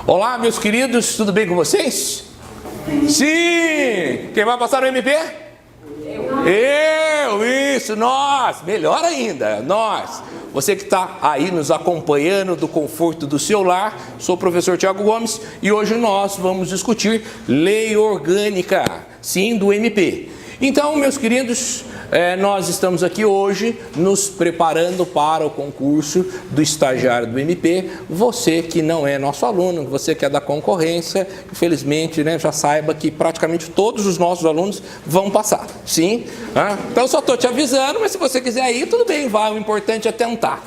Olá, meus queridos, tudo bem com vocês? Sim! Quem vai passar no MP? Isso, nós! Melhor ainda, nós! Você que está aí nos acompanhando do conforto do seu lar, sou o professor Tiago Gomes e hoje nós vamos discutir lei orgânica, sim, do MP. Então, meus queridos, nós estamos aqui hoje nos preparando para o concurso do estagiário do MP. Você que não é nosso aluno, você que é da concorrência, infelizmente, já saiba que praticamente todos os nossos alunos vão passar, sim? Então, eu só estou te avisando, mas se você quiser ir, tudo bem, vai, o importante é tentar.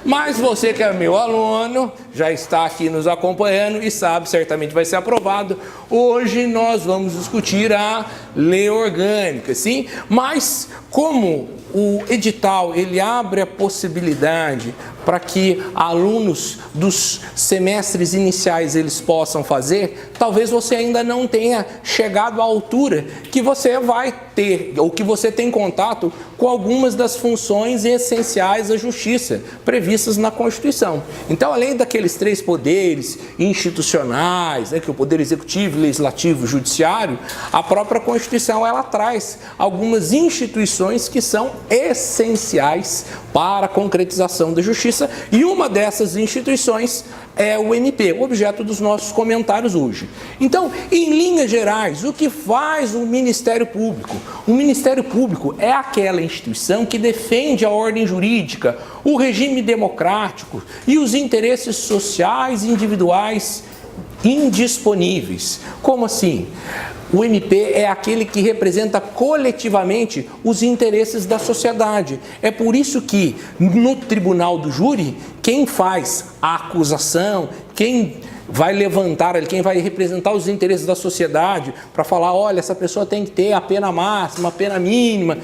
Mas você que é meu aluno, já está aqui nos acompanhando e sabe, certamente vai ser aprovado. Hoje nós vamos discutir a lei orgânica, sim? Mas como o edital ele abre a possibilidade para que alunos dos semestres iniciais eles possam fazer, talvez você ainda não tenha chegado à altura que você vai ter, ou que você tem contato com algumas das funções essenciais da justiça previstas na Constituição. Então, além daqueles três poderes institucionais, que é o poder executivo, legislativo e judiciário, a própria Constituição ela traz algumas instituições que são essenciais para a concretização da justiça, e uma dessas instituições é o MP, o objeto dos nossos comentários hoje. Então, em linhas gerais, o que faz o Ministério Público? O Ministério Público é aquela instituição que defende a ordem jurídica, o regime democrático e os interesses sociais e individuais indisponíveis. Como assim? O MP é aquele que representa coletivamente os interesses da sociedade. É por isso que no tribunal do júri, quem faz a acusação, quem vai levantar, quem vai representar os interesses da sociedade para falar, olha, essa pessoa tem que ter a pena máxima, a pena mínima,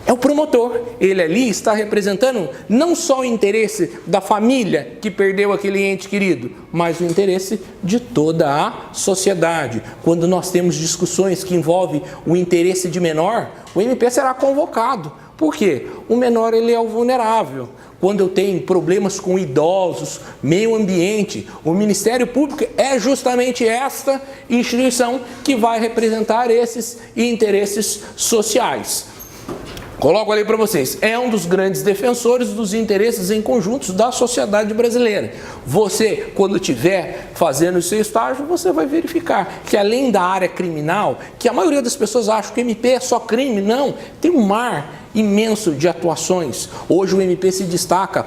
é o promotor. Ele ali está representando não só o interesse da família que perdeu aquele ente querido, mas o interesse de toda a sociedade. Quando nós temos discussões que envolvem o interesse de menor, o MP será convocado. Por quê? O menor ele é o vulnerável. Quando eu tenho problemas com idosos, meio ambiente, o Ministério Público é justamente esta instituição que vai representar esses interesses sociais. Coloco ali para vocês, é um dos grandes defensores dos interesses em conjuntos da sociedade brasileira. Você, quando estiver fazendo o seu estágio, você vai verificar que além da área criminal, que a maioria das pessoas acha que o MP é só crime, não, tem um mar imenso de atuações. Hoje o MP se destaca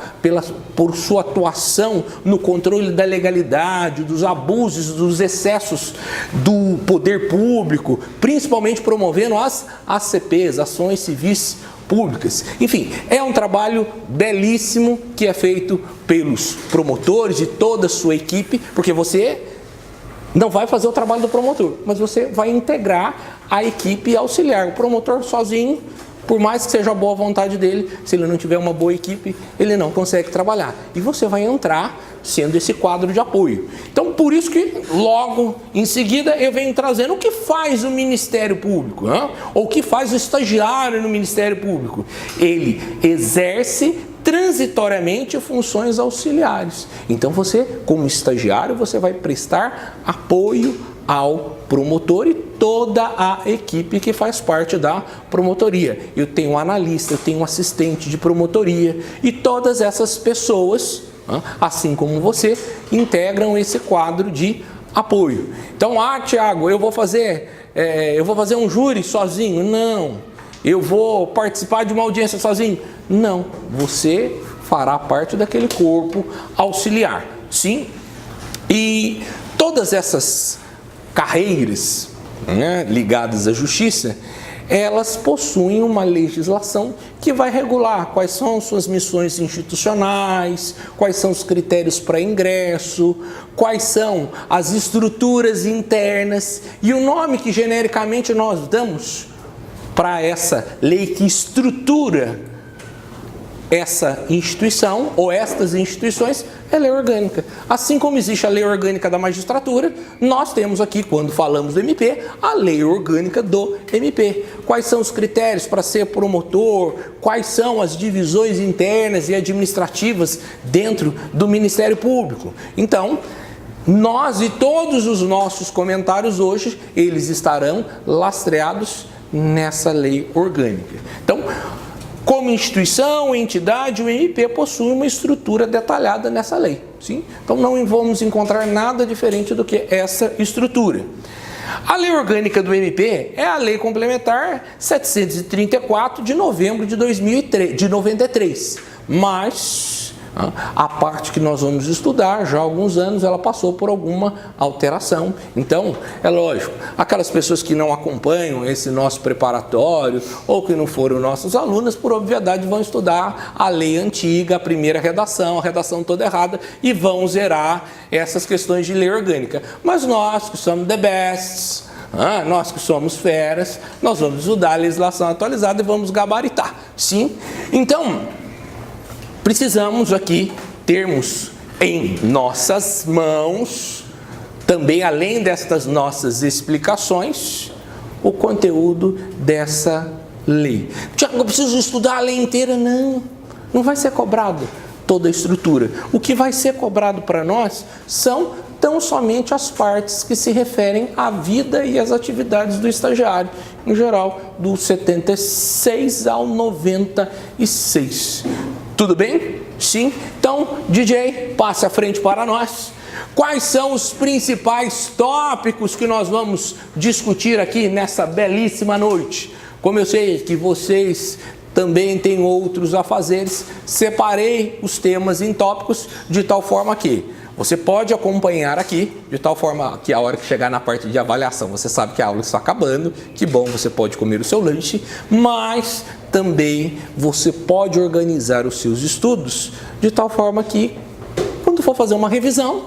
por sua atuação no controle da legalidade, dos abusos, dos excessos do poder público, principalmente promovendo as ACPs, ações civis públicas. Enfim, é um trabalho belíssimo que é feito pelos promotores e toda a sua equipe, porque você não vai fazer o trabalho do promotor, mas você vai integrar a equipe auxiliar. O promotor sozinho, por mais que seja a boa vontade dele, se ele não tiver uma boa equipe, ele não consegue trabalhar. E você vai entrar sendo esse quadro de apoio. Então, por isso que logo em seguida eu venho trazendo o que faz o Ministério Público, ou o que faz o estagiário no Ministério Público. Ele exerce transitoriamente funções auxiliares. Então você, como estagiário, você vai prestar apoio ao promotor e toda a equipe que faz parte da promotoria. Eu tenho um analista, eu tenho um assistente de promotoria e todas essas pessoas, assim como você, integram esse quadro de apoio. Então, Tiago, eu vou fazer um júri sozinho? Não. Eu vou participar de uma audiência sozinho? Não. Você fará parte daquele corpo auxiliar, sim? E todas essas carreiras ligadas à justiça, elas possuem uma legislação que vai regular quais são suas missões institucionais, quais são os critérios para ingresso, quais são as estruturas internas, e o nome que genericamente nós damos para essa lei que estrutura essa instituição ou estas instituições é lei orgânica. Assim como existe a lei orgânica da magistratura, nós temos aqui, quando falamos do MP, a lei orgânica do MP. Quais são os critérios para ser promotor? Quais são as divisões internas e administrativas dentro do Ministério Público? Então, nós e todos os nossos comentários hoje, eles estarão lastreados nessa lei orgânica. Então, como instituição, entidade, o MP possui uma estrutura detalhada nessa lei. Sim? Então, não vamos encontrar nada diferente do que essa estrutura. A lei orgânica do MP é a lei complementar 734 de novembro de 93, mas a parte que nós vamos estudar, já há alguns anos, ela passou por alguma alteração. Então, é lógico, aquelas pessoas que não acompanham esse nosso preparatório ou que não foram nossos alunos, por obviedade, vão estudar a lei antiga, a primeira redação, a redação toda errada, e vão zerar essas questões de lei orgânica. Mas nós, que somos the best, nós que somos feras, nós vamos estudar a legislação atualizada e vamos gabaritar. Sim? Então, precisamos aqui termos em nossas mãos, também além destas nossas explicações, o conteúdo dessa lei. Tiago, eu preciso estudar a lei inteira? Não vai ser cobrado toda a estrutura. O que vai ser cobrado para nós são tão somente as partes que se referem à vida e às atividades do estagiário, em geral, do 76 ao 96. Tudo bem? Sim? Então, DJ, passe à frente para nós. Quais são os principais tópicos que nós vamos discutir aqui nessa belíssima noite? Como eu sei que vocês também têm outros afazeres, separei os temas em tópicos de tal forma que você pode acompanhar aqui, de tal forma que a hora que chegar na parte de avaliação, você sabe que a aula está acabando, que bom, você pode comer o seu lanche, mas também você pode organizar os seus estudos de tal forma que, quando for fazer uma revisão,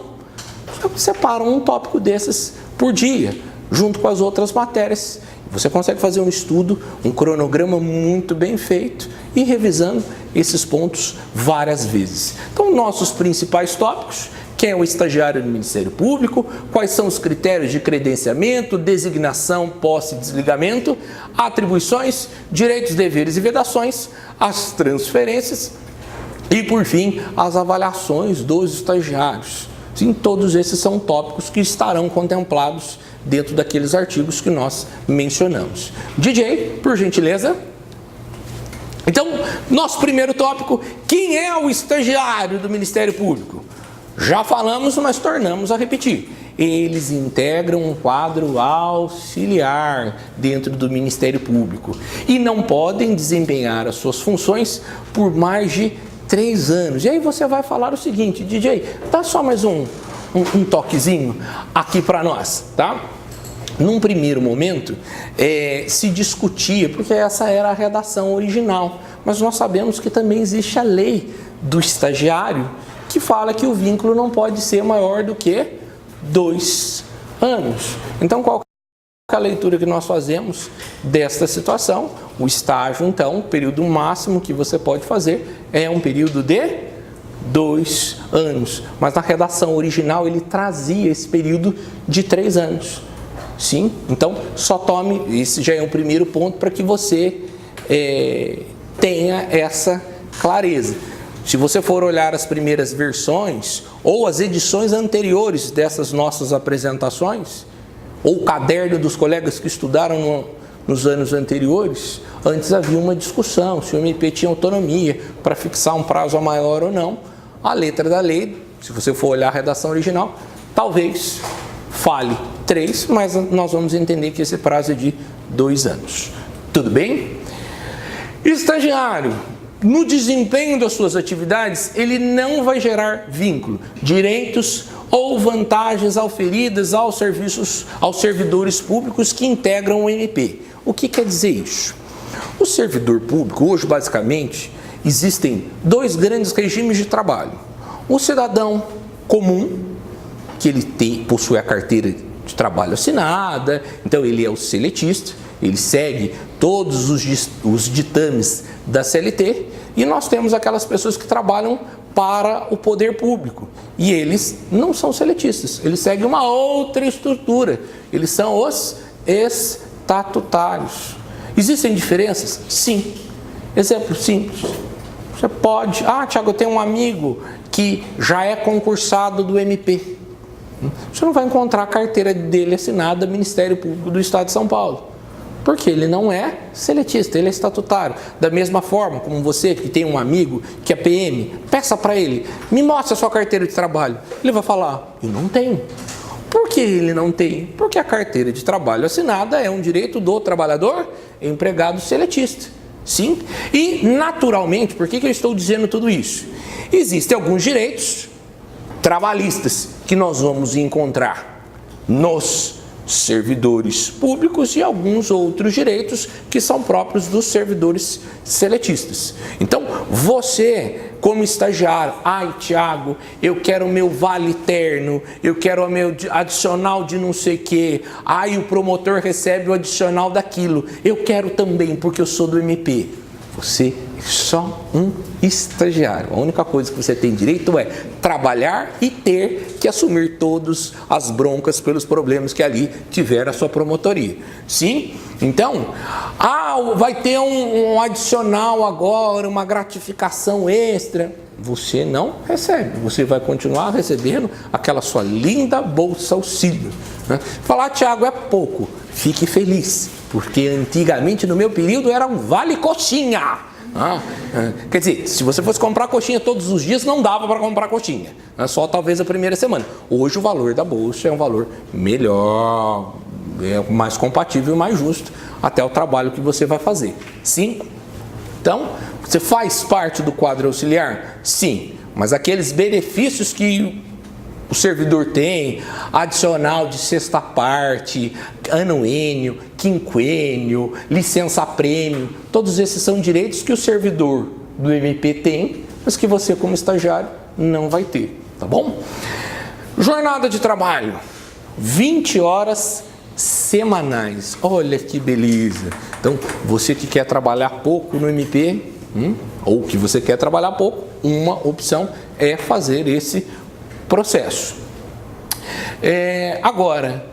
você separa um tópico desses por dia, junto com as outras matérias. Você consegue fazer um estudo, um cronograma muito bem feito e revisando esses pontos várias vezes. Então, nossos principais tópicos: quem é o estagiário do Ministério Público, quais são os critérios de credenciamento, designação, posse e desligamento, atribuições, direitos, deveres e vedações, as transferências e, por fim, as avaliações dos estagiários. Sim, todos esses são tópicos que estarão contemplados dentro daqueles artigos que nós mencionamos. DJ, por gentileza. Então, nosso primeiro tópico: quem é o estagiário do Ministério Público? Já falamos, mas tornamos a repetir. Eles integram um quadro auxiliar dentro do Ministério Público e não podem desempenhar as suas funções por mais de 3 anos. E aí você vai falar o seguinte: DJ, dá só mais um toquezinho aqui para nós, tá? Num primeiro momento, se discutia, porque essa era a redação original, mas nós sabemos que também existe a lei do estagiário, que fala que o vínculo não pode ser maior do que 2 anos. Então, qual é a leitura que nós fazemos desta situação? O estágio, então, o período máximo que você pode fazer é um período de 2 anos. Mas na redação original ele trazia esse período de 3 anos. Sim? Então, só tome, esse já é um primeiro ponto para que você tenha essa clareza. Se você for olhar as primeiras versões ou as edições anteriores dessas nossas apresentações, ou o caderno dos colegas que estudaram nos anos anteriores, antes havia uma discussão se o MP tinha autonomia para fixar um prazo maior ou não. A letra da lei, se você for olhar a redação original, talvez fale 3, mas nós vamos entender que esse prazo é de 2 anos. Tudo bem? Estagiário, no desempenho das suas atividades, ele não vai gerar vínculo, direitos ou vantagens auferidas aos servidores públicos que integram o MP. O que quer dizer isso? O servidor público, hoje, basicamente, existem 2 grandes regimes de trabalho. O cidadão comum, que ele possui a carteira de trabalho assinada, então ele é o seletista, ele segue todos os ditames da CLT, e nós temos aquelas pessoas que trabalham para o poder público, e eles não são seletistas, eles seguem uma outra estrutura, eles são os estatutários. Existem diferenças? Sim. Exemplo simples. Você pode... Tiago, eu tenho um amigo que já é concursado do MP. Você não vai encontrar a carteira dele assinada Ministério Público do Estado de São Paulo. Porque ele não é seletista, ele é estatutário. Da mesma forma como você que tem um amigo que é PM, peça para ele, me mostre a sua carteira de trabalho. Ele vai falar, eu não tenho. Por que ele não tem? Porque a carteira de trabalho assinada é um direito do trabalhador empregado seletista. Sim? E naturalmente, por que eu estou dizendo tudo isso? Existem alguns direitos trabalhistas que nós vamos encontrar nos servidores públicos e alguns outros direitos que são próprios dos servidores seletistas. Então, você, como estagiário, Tiago, eu quero o meu vale terno, eu quero o meu adicional de não sei o quê, o promotor recebe o adicional daquilo, eu quero também porque eu sou do MP. Você é só um estagiário. A única coisa que você tem direito é trabalhar e ter que assumir todas as broncas pelos problemas que ali tiver a sua promotoria. Sim? Então, vai ter um adicional agora, uma gratificação extra. Você não recebe. Você vai continuar recebendo aquela sua linda bolsa auxílio. Né? Falar, Tiago, é pouco. Fique feliz, porque antigamente no meu período era um vale coxinha. Quer dizer, se você fosse comprar coxinha todos os dias, não dava para comprar coxinha. Só talvez a primeira semana. Hoje o valor da bolsa é um valor melhor, é mais compatível e mais justo até o trabalho que você vai fazer. Sim? Então, você faz parte do quadro auxiliar? Sim. Mas aqueles benefícios que o servidor tem, adicional de sexta parte, anuênio, quinquênio, licença-prêmio, todos esses são direitos que o servidor do MP tem, mas que você como estagiário não vai ter, tá bom? Jornada de trabalho, 20 horas semanais, olha que beleza! Então, você que quer trabalhar pouco no MP, ou que você quer trabalhar pouco, uma opção é fazer esse processo. Agora,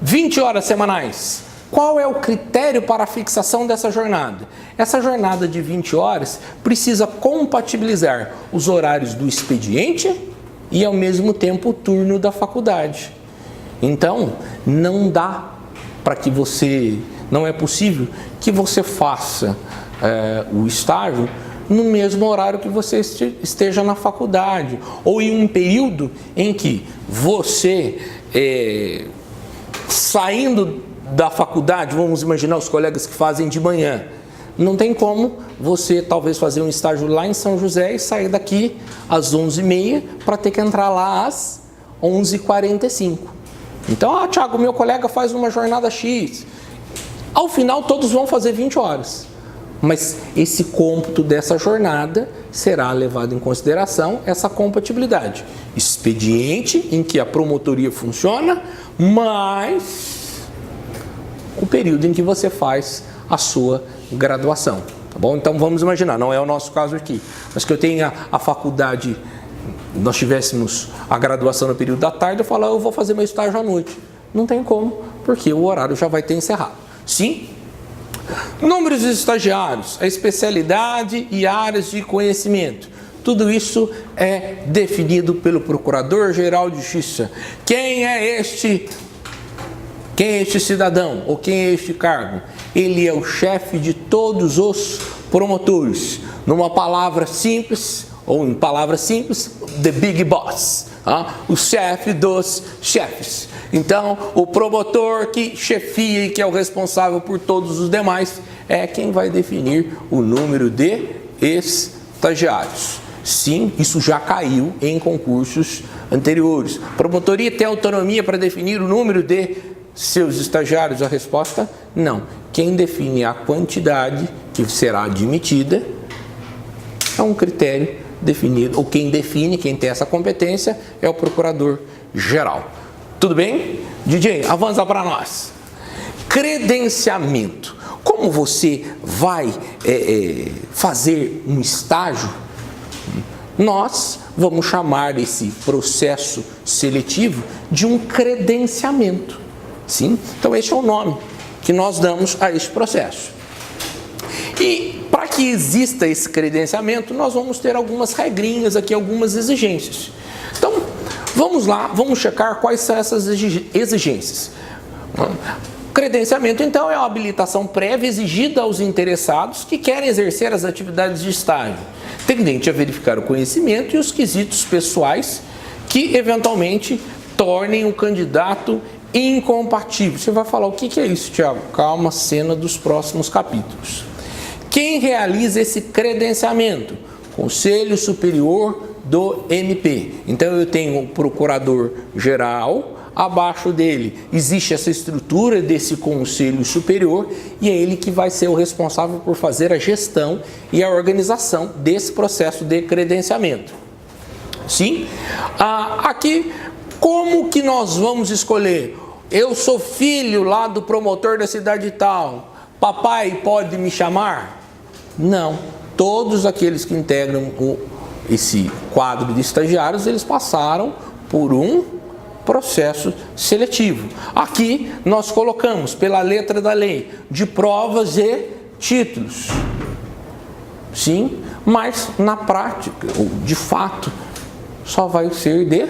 20 horas semanais. Qual é o critério para a fixação dessa jornada? Essa jornada de 20 horas precisa compatibilizar os horários do expediente e, ao mesmo tempo, o turno da faculdade. Então, não dá para que você... Não é possível que você faça o estágio no mesmo horário que você esteja na faculdade, ou em um período em que você, saindo da faculdade, vamos imaginar os colegas que fazem de manhã, não tem como você talvez fazer um estágio lá em São José e sair daqui às 11h30 para ter que entrar lá às 11h45. Então, Tiago, meu colega faz uma jornada X, ao final todos vão fazer 20 horas. Mas esse cômputo dessa jornada será levado em consideração essa compatibilidade. Expediente em que a promotoria funciona, mais o período em que você faz a sua graduação. Tá bom? Então vamos imaginar, não é o nosso caso aqui, mas que eu tenha a faculdade, nós tivéssemos a graduação no período da tarde, eu falo, eu vou fazer meu estágio à noite. Não tem como, porque o horário já vai ter encerrado. Sim? Números de estagiários, a especialidade e áreas de conhecimento. Tudo isso é definido pelo Procurador-Geral de Justiça. Quem é este cidadão ou quem é este cargo? Ele é o chefe de todos os promotores. Numa palavra simples, ou em palavras simples, the big boss. O chefe dos chefes. Então, o promotor que chefia e que é o responsável por todos os demais é quem vai definir o número de estagiários. Sim, isso já caiu em concursos anteriores. A promotoria tem autonomia para definir o número de seus estagiários? A resposta, não. Quem define a quantidade que será admitida é um critério definido, ou quem define, quem tem essa competência, é o Procurador-Geral. Tudo bem? DJ, avança para nós. Credenciamento. Como você vai fazer um estágio, nós vamos chamar esse processo seletivo de um credenciamento. Sim? Então, esse é o nome que nós damos a esse processo. E para que exista esse credenciamento, nós vamos ter algumas regrinhas aqui, algumas exigências. Então, Vamos lá, vamos checar quais são essas exigências. Credenciamento, então, é uma habilitação prévia exigida aos interessados que querem exercer as atividades de estágio, tendente a verificar o conhecimento e os quesitos pessoais que, eventualmente, tornem o candidato incompatível. Você vai falar, o que é isso, Tiago? Calma, cena dos próximos capítulos. Quem realiza esse credenciamento? Conselho Superior do MP. Então, eu tenho o procurador-geral. Abaixo dele existe essa estrutura desse conselho superior e é ele que vai ser o responsável por fazer a gestão e a organização desse processo de credenciamento. Sim? Aqui, como que nós vamos escolher? Eu sou filho lá do promotor da cidade tal. Papai pode me chamar? Não. Todos aqueles que integram esse quadro de estagiários, eles passaram por um processo seletivo. Aqui nós colocamos, pela letra da lei, de provas e títulos. Sim, mas na prática, ou de fato, só vai ser de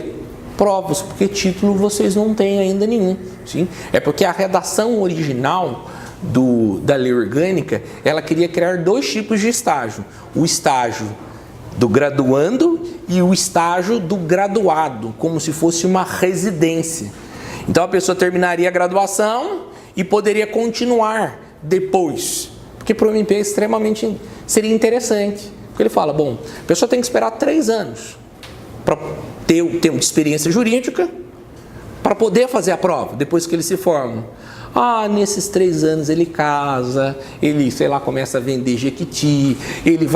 provas, porque título vocês não têm ainda nenhum. Sim? É porque a redação original da lei orgânica, ela queria criar dois tipos de estágio. O estágio do graduando e o estágio do graduado, como se fosse uma residência. Então a pessoa terminaria a graduação e poderia continuar depois, porque para o MP extremamente seria interessante, porque ele fala, bom, a pessoa tem que esperar 3 anos para ter uma experiência jurídica, para poder fazer a prova, depois que ele se forma. Nesses 3 anos ele casa, ele, sei lá, começa a vender jequiti, ele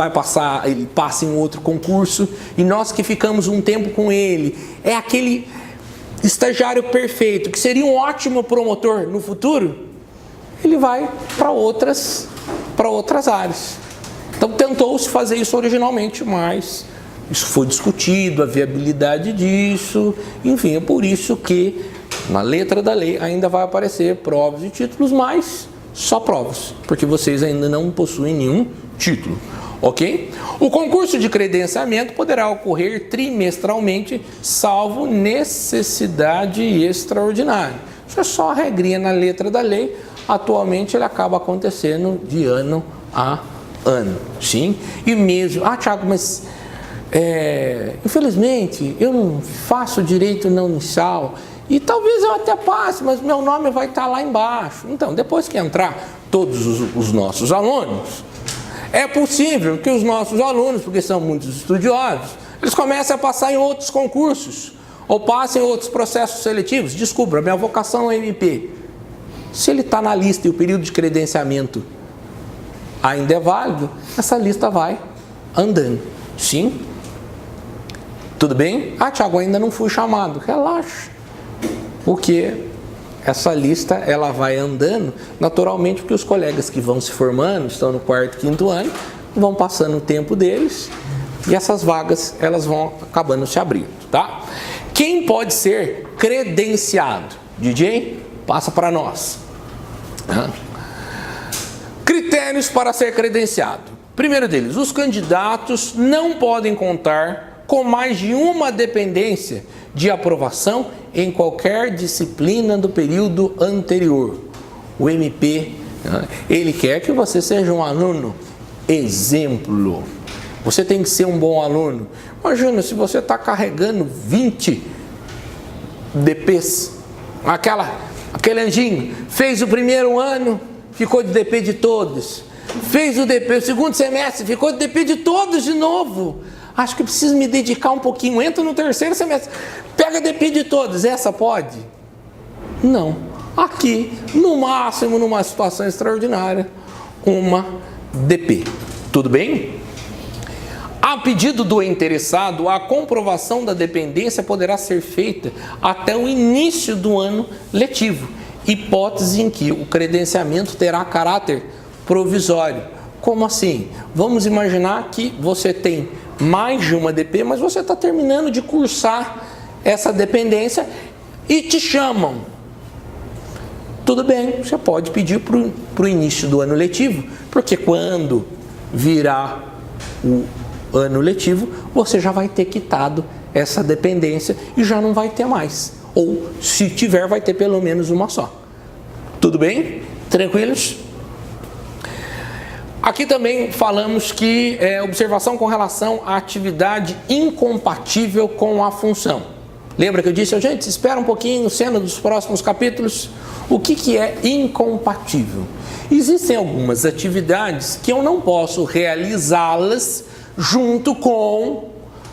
passa em outro concurso, e nós que ficamos um tempo com ele, é aquele estagiário perfeito, que seria um ótimo promotor no futuro, ele vai para outras áreas. Então tentou-se fazer isso originalmente, mas isso foi discutido, a viabilidade disso, enfim, é por isso que na letra da lei ainda vai aparecer provas e títulos, mas só provas, porque vocês ainda não possuem nenhum título, ok? O concurso de credenciamento poderá ocorrer trimestralmente, salvo necessidade extraordinária. Isso é só a regrinha na letra da lei. Atualmente ele acaba acontecendo de ano a ano, sim? E mesmo, Tiago, mas infelizmente eu não faço direito não inicial, e talvez eu até passe, mas meu nome vai estar lá embaixo. Então, depois que entrar todos os nossos alunos, é possível que os nossos alunos, porque são muitos estudiosos, eles comecem a passar em outros concursos, ou passem em outros processos seletivos. Descubra, minha vocação é MP. Se ele está na lista e o período de credenciamento ainda é válido, essa lista vai andando. Sim? Tudo bem? Tiago, ainda não fui chamado. Relaxa. Porque essa lista ela vai andando naturalmente, porque os colegas que vão se formando, estão no 4º, 5º ano, vão passando o tempo deles e essas vagas elas vão acabando se abrindo, tá? Quem pode ser credenciado? DJ, passa para nós. Critérios para ser credenciado. Primeiro deles, os candidatos não podem contar com mais de uma dependência de aprovação em qualquer disciplina do período anterior. O MP, ele quer que você seja um aluno exemplo. Você tem que ser um bom aluno. Imagina, se você está carregando 20 DPs, aquele anjinho, fez o primeiro ano, ficou de DP de todos. Fez o DP, o segundo semestre, ficou de DP de todos de novo. Acho que preciso me dedicar um pouquinho. Entra no 3º semestre, pega DP de todos. Essa pode? Não. Aqui, no máximo, numa situação extraordinária, uma DP. Tudo bem? A pedido do interessado, a comprovação da dependência poderá ser feita até o início do ano letivo, hipótese em que o credenciamento terá caráter provisório. Como assim? Vamos imaginar que você tem mais de uma DP, mas você está terminando de cursar essa dependência e te chamam. Tudo bem, você pode pedir para o início do ano letivo, porque quando virar o ano letivo, você já vai ter quitado essa dependência e já não vai ter mais. Ou, se tiver, vai ter pelo menos uma só. Tudo bem? Tranquilos? Aqui também falamos que observação com relação à atividade incompatível com a função. Lembra que eu disse, gente, espera um pouquinho, cena dos próximos capítulos. O que é incompatível? Existem algumas atividades que eu não posso realizá-las junto com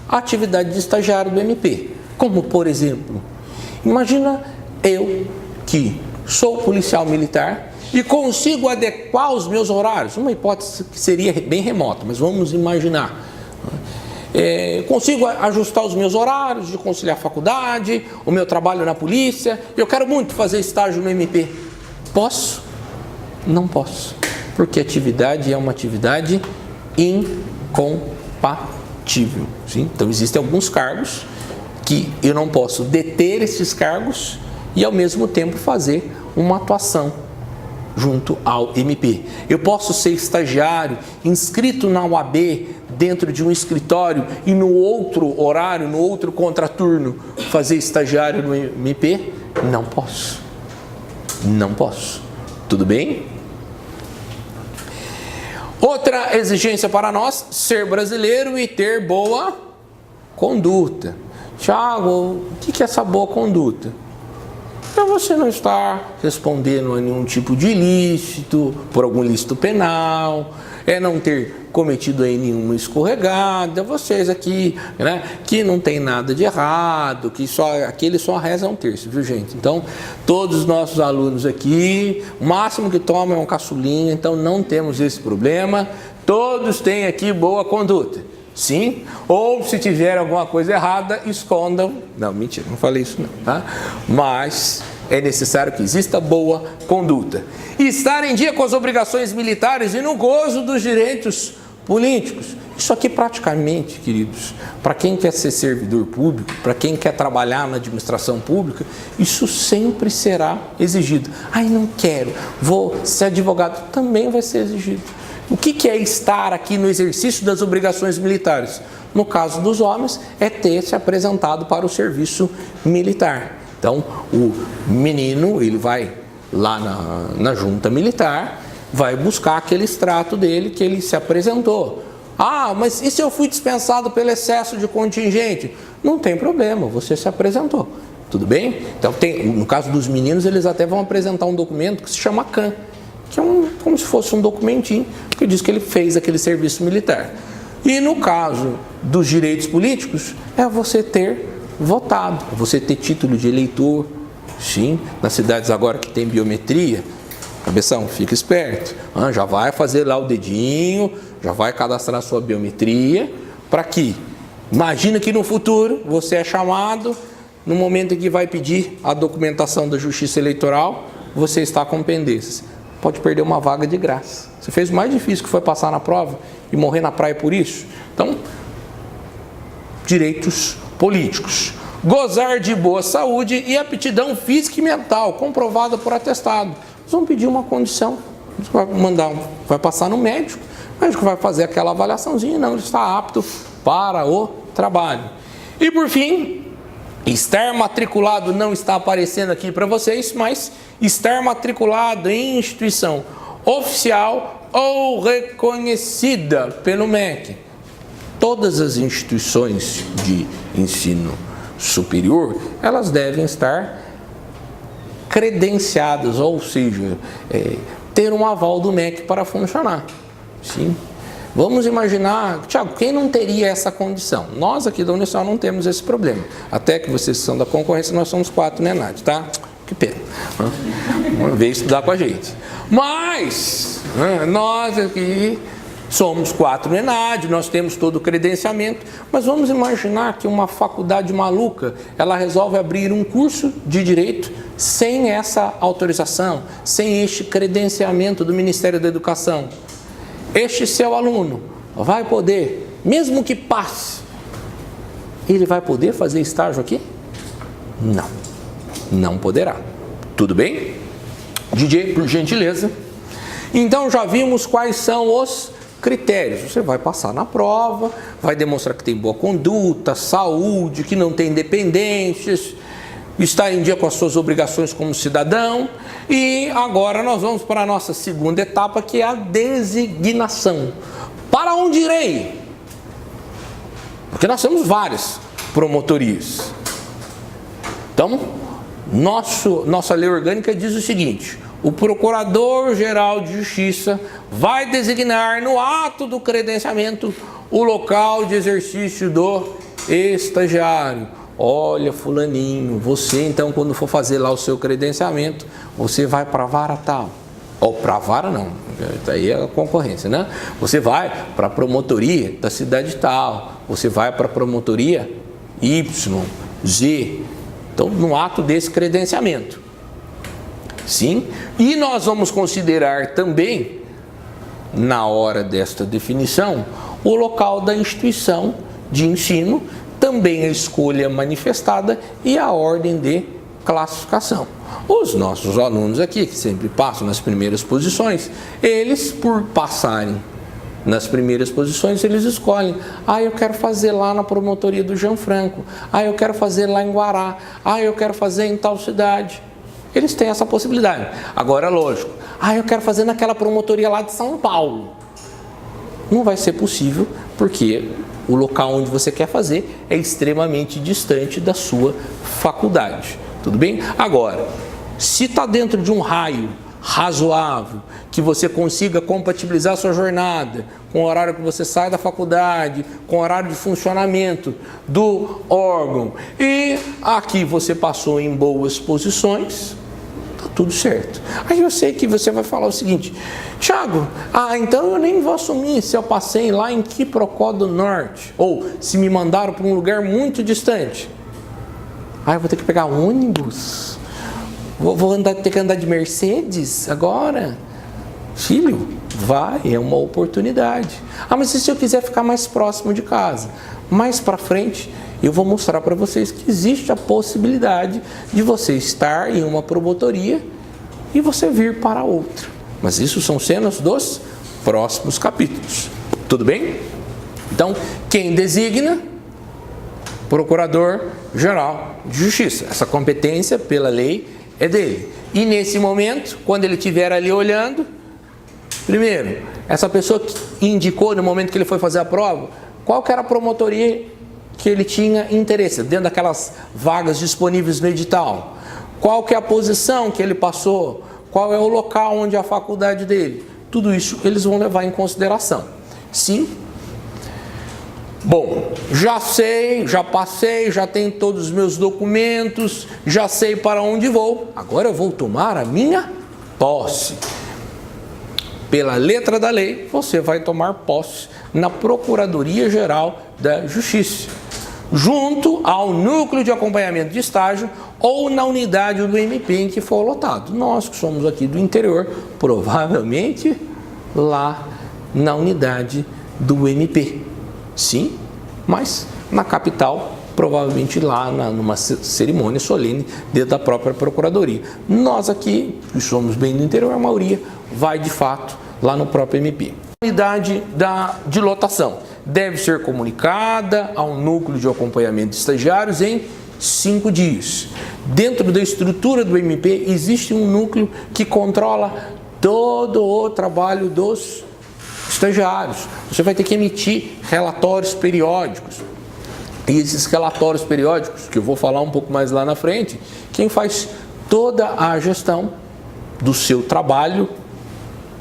a atividade de estagiário do MP. Como, por exemplo, imagina eu que sou policial militar e consigo adequar os meus horários. Uma hipótese que seria bem remota, mas vamos imaginar. Consigo ajustar os meus horários de conciliar a faculdade, o meu trabalho na polícia. Eu quero muito fazer estágio no MP. Posso? Não posso. Porque a atividade é uma atividade incompatível. Sim? Então, existem alguns cargos que eu não posso deter esses cargos e, ao mesmo tempo, fazer uma atuação junto ao MP. Eu posso ser estagiário, inscrito na UAB, dentro de um escritório e no outro horário, no outro contraturno, fazer estagiário no MP? Não posso. Não posso. Tudo bem? Outra exigência para nós, ser brasileiro e ter boa conduta. Tiago, o que é essa boa conduta? É você não estar respondendo a nenhum tipo de ilícito, por algum ilícito penal, é não ter cometido aí nenhuma escorregada, vocês aqui, né, que não tem nada de errado, que aquele só reza um terço, viu, gente? Então, todos os nossos alunos aqui, o máximo que tomam é um caçulinha, então não temos esse problema, todos têm aqui boa conduta. Sim, ou se tiver alguma coisa errada, escondam. Não, mentira, não falei isso não, tá? Mas é necessário que exista boa conduta. E estar em dia com as obrigações militares e no gozo dos direitos políticos. Isso aqui praticamente, queridos, para quem quer ser servidor público, para quem quer trabalhar na administração pública, isso sempre será exigido. Ai, não quero, vou ser advogado, também vai ser exigido. O que é estar aqui no exercício das obrigações militares? No caso dos homens, é ter se apresentado para o serviço militar. Então, o menino, ele vai lá na junta militar, vai buscar aquele extrato dele que ele se apresentou. Ah, mas e se eu fui dispensado pelo excesso de contingente? Não tem problema, você se apresentou. Tudo bem? Então, no caso dos meninos, eles até vão apresentar um documento que se chama CAN, que é como se fosse um documentinho que diz que ele fez aquele serviço militar. E no caso dos direitos políticos, é você ter votado, é você ter título de eleitor. Sim, nas cidades agora que tem biometria, cabeção, fica esperto, já vai fazer lá o dedinho, já vai cadastrar a sua biometria, para que, imagina que no futuro você é chamado, no momento em que vai pedir a documentação da Justiça Eleitoral, você está com pendências. Pode perder uma vaga de graça. Você fez o mais difícil, que foi passar na prova e morrer na praia por isso. Então, direitos políticos. Gozar de boa saúde e aptidão física e mental, comprovada por atestado. Eles vão pedir uma condição. Vai passar no médico, o médico vai fazer aquela avaliaçãozinha, não, ele está apto para o trabalho. E por fim, estar matriculado, não está aparecendo aqui para vocês, mas estar matriculado em instituição oficial ou reconhecida pelo MEC. Todas as instituições de ensino superior, elas devem estar credenciadas, ou seja, ter um aval do MEC para funcionar. Sim. Vamos imaginar, Tiago, quem não teria essa condição? Nós aqui da Unisal não temos esse problema. Até que vocês são da concorrência, nós somos 4, né, Nath? Tá? Que pena. Veio estudar com a gente. Mas, nós aqui somos 4 no ENAD, nós temos todo o credenciamento, mas vamos imaginar que uma faculdade maluca, ela resolve abrir um curso de Direito sem essa autorização, sem este credenciamento do Ministério da Educação. Este seu aluno vai poder, mesmo que passe, ele vai poder fazer estágio aqui? Não, não poderá. Tudo bem? DJ, por gentileza. Então já vimos quais são os critérios. Você vai passar na prova, vai demonstrar que tem boa conduta, saúde, que não tem dependências, está em dia com as suas obrigações como cidadão. E agora nós vamos para a nossa segunda etapa, que é a designação. Para onde irei? Porque nós temos várias promotorias. Então, nossa lei orgânica diz o seguinte: o Procurador-Geral de Justiça vai designar no ato do credenciamento o local de exercício do estagiário. Olha, fulaninho, você então, quando for fazer lá o seu credenciamento, você vai para a vara tal. Ou para a vara não, aí é a concorrência, né? Você vai para a promotoria da cidade tal, você vai para a promotoria Y, Z. Então, no ato desse credenciamento. Sim, e nós vamos considerar também, na hora desta definição, o local da instituição de ensino, também a escolha manifestada e a ordem de classificação. Os nossos alunos aqui, que sempre passam nas primeiras posições, eles, por passarem nas primeiras posições, eles escolhem: eu quero fazer lá na promotoria do Jean Franco, eu quero fazer lá em Guará, eu quero fazer em tal cidade. Eles têm essa possibilidade. Agora, lógico, eu quero fazer naquela promotoria lá de São Paulo. Não vai ser possível, porque o local onde você quer fazer é extremamente distante da sua faculdade. Tudo bem? Agora, se está dentro de um raio razoável, que você consiga compatibilizar a sua jornada com o horário que você sai da faculdade, com o horário de funcionamento do órgão, e aqui você passou em boas posições, tá tudo certo. Aí eu sei que você vai falar o seguinte: Thiago, então eu nem vou assumir se eu passei lá em Quiprocó do Norte, ou se me mandaram para um lugar muito distante. Eu vou ter que pegar ônibus? Vou ter que andar de Mercedes agora? Filho, vai, é uma oportunidade. Mas e se eu quiser ficar mais próximo de casa? Mais para frente, eu vou mostrar para vocês que existe a possibilidade de você estar em uma promotoria e você vir para outra. Mas isso são cenas dos próximos capítulos. Tudo bem? Então, quem designa? Procurador-Geral de Justiça. Essa competência, pela lei, é dele. E nesse momento, quando ele estiver ali olhando, primeiro, essa pessoa que indicou no momento que ele foi fazer a prova, qual que era a promotoria que ele tinha interesse, dentro daquelas vagas disponíveis no edital? Qual que é a posição que ele passou? Qual é o local onde é a faculdade dele? Tudo isso eles vão levar em consideração. Sim? Bom, já sei, já passei, já tenho todos os meus documentos, já sei para onde vou. Agora eu vou tomar a minha posse. Pela letra da lei, você vai tomar posse na Procuradoria-Geral da Justiça, junto ao núcleo de acompanhamento de estágio ou na unidade do MP em que for lotado. Nós que somos aqui do interior, provavelmente lá na unidade do MP. Sim, mas na capital, provavelmente lá numa cerimônia solene dentro da própria Procuradoria. Nós aqui, que somos bem do interior, a maioria vai de fato lá no próprio MP. A unidade de lotação deve ser comunicada ao núcleo de acompanhamento de estagiários em 5 dias. Dentro da estrutura do MP existe um núcleo que controla todo o trabalho dos estagiários. Você vai ter que emitir relatórios periódicos. E esses relatórios periódicos, que eu vou falar um pouco mais lá na frente, quem faz toda a gestão do seu trabalho,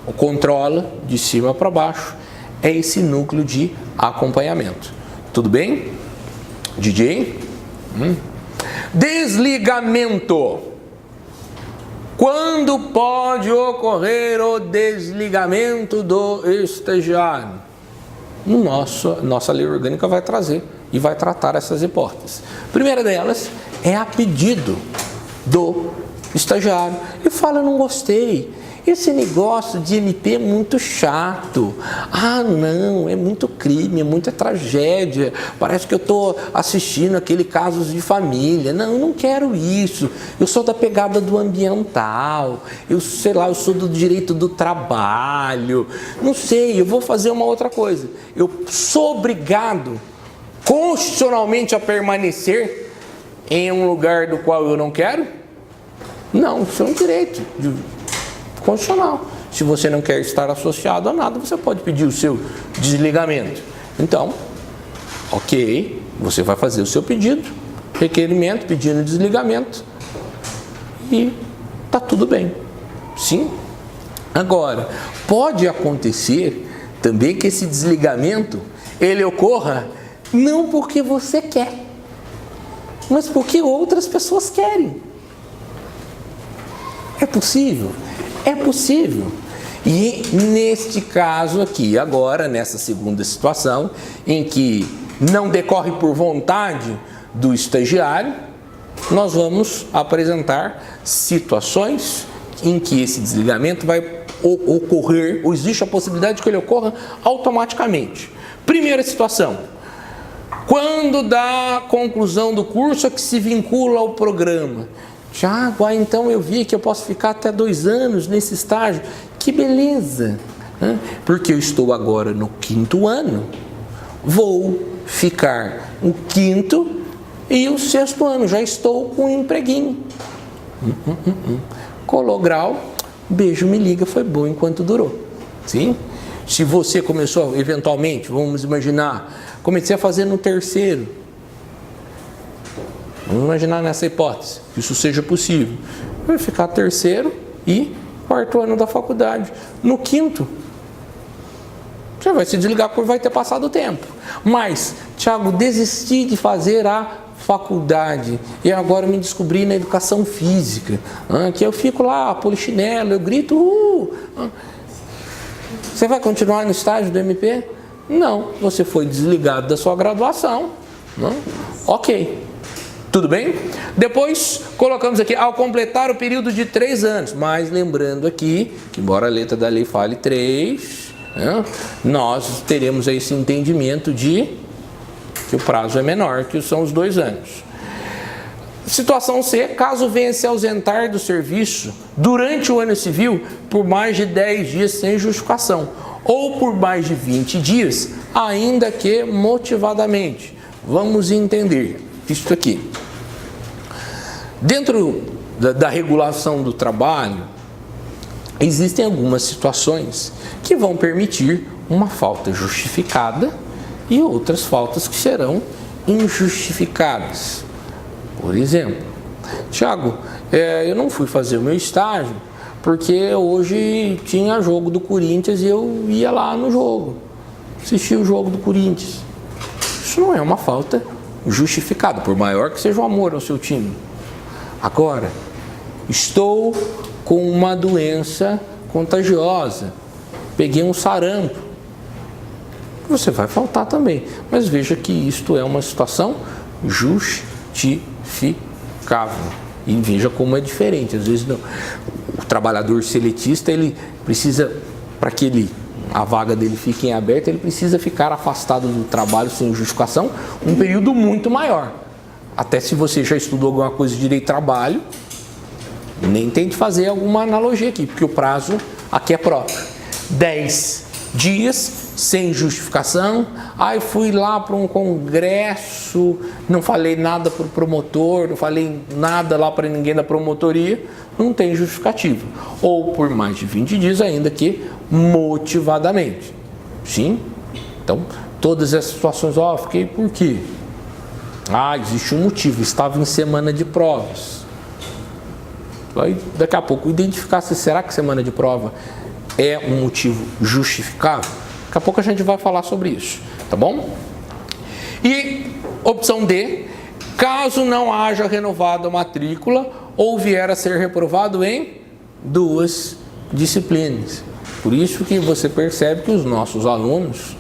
o controla de cima para baixo, é esse núcleo de acompanhamento. Tudo bem? DJ? Desligamento. Quando pode ocorrer o desligamento do estagiário? Nossa lei orgânica vai trazer e vai tratar essas hipóteses. A primeira delas é a pedido do estagiário. Ele fala: eu não gostei, esse negócio de MP é muito chato. Ah, não, é muito crime, é muita tragédia. Parece que eu estou assistindo aquele Casos de Família. Não, eu não quero isso. Eu sou da pegada do ambiental. Eu sei lá, eu sou do direito do trabalho. Não sei, eu vou fazer uma outra coisa. Eu sou obrigado constitucionalmente a permanecer em um lugar do qual eu não quero? Não, isso é um direito constitucional. Se você não quer estar associado a nada, você pode pedir o seu desligamento. Então, ok, você vai fazer o seu pedido, requerimento, pedindo desligamento e tá tudo bem. Sim? Agora, pode acontecer também que esse desligamento ele ocorra não porque você quer, mas porque outras pessoas querem. É possível? É possível. E neste caso aqui, agora, nessa segunda situação, em que não decorre por vontade do estagiário, nós vamos apresentar situações em que esse desligamento vai ocorrer, ou existe a possibilidade de que ele ocorra automaticamente. Primeira situação: quando da conclusão do curso a que se vincula ao programa. Tiago, então eu vi que eu posso ficar até 2 anos nesse estágio. Que beleza! Porque eu estou agora no 5º ano, vou ficar o 5º e o 6º ano, já estou com um empreguinho. Colou grau, beijo, me liga, foi bom enquanto durou. Sim? Se você começou, eventualmente, vamos imaginar, comecei a fazer no 3º. Vamos imaginar nessa hipótese, que isso seja possível. Vai ficar 3º e 4º ano da faculdade. No 5º, você vai se desligar porque vai ter passado o tempo. Mas, Tiago, desisti de fazer a faculdade e agora me descobri na educação física, que eu fico lá, polichinelo, eu grito, Você vai continuar no estágio do MP? Não, você foi desligado da sua graduação. Não? Ok. Tudo bem? Depois colocamos aqui, ao completar o período de 3 anos, mas lembrando aqui, que embora a letra da lei fale 3, nós teremos esse entendimento de que o prazo é menor, que são os 2 anos. Situação C, caso venha se ausentar do serviço durante o ano civil por mais de 10 dias sem justificação, ou por mais de 20 dias, ainda que motivadamente. Vamos entender isso aqui. Dentro da regulação do trabalho, existem algumas situações que vão permitir uma falta justificada e outras faltas que serão injustificadas. Por exemplo, Tiago, eu não fui fazer o meu estágio porque hoje tinha jogo do Corinthians e eu ia lá no jogo, assistir o jogo do Corinthians. Isso não é uma falta justificada, por maior que seja o amor ao seu time. Agora, estou com uma doença contagiosa, peguei um sarampo, você vai faltar também. Mas veja que isto é uma situação justificável. E veja como é diferente. Às vezes o trabalhador seletista, ele precisa, para que a vaga dele fique em aberto, ele precisa ficar afastado do trabalho sem justificação um período muito maior. Até se você já estudou alguma coisa de direito do trabalho, nem tente fazer alguma analogia aqui, porque o prazo aqui é próprio. 10 dias sem justificação. Fui lá para um congresso, não falei nada para o promotor, não falei nada lá para ninguém da promotoria, não tem justificativa. Ou por mais de 20 dias, ainda que motivadamente. Sim? Então, todas essas situações, fiquei por quê? Existe um motivo, estava em semana de provas. Aí, daqui a pouco, identificar se será que semana de prova é um motivo justificável. Daqui a pouco a gente vai falar sobre isso, tá bom? E opção D, caso não haja renovado a matrícula ou vier a ser reprovado em 2 disciplinas. Por isso que você percebe que os nossos alunos,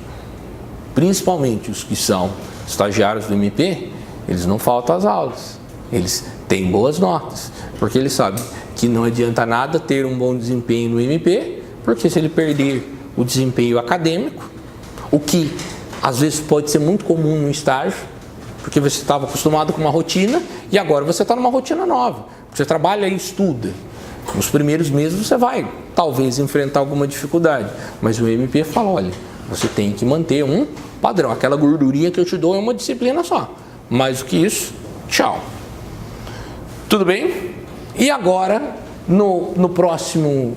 principalmente os que são estagiários do MP, eles não faltam às aulas. Eles tem boas notas, porque ele sabe que não adianta nada ter um bom desempenho no MP, porque se ele perder o desempenho acadêmico, o que às vezes pode ser muito comum no estágio, porque você estava acostumado com uma rotina e agora você está numa rotina nova. Você trabalha e estuda. Nos primeiros meses você vai talvez enfrentar alguma dificuldade, mas o MP fala, olha, você tem que manter um padrão. Aquela gordurinha que eu te dou é uma disciplina só. Mais do que isso, tchau. Tudo bem? E agora, no próximo...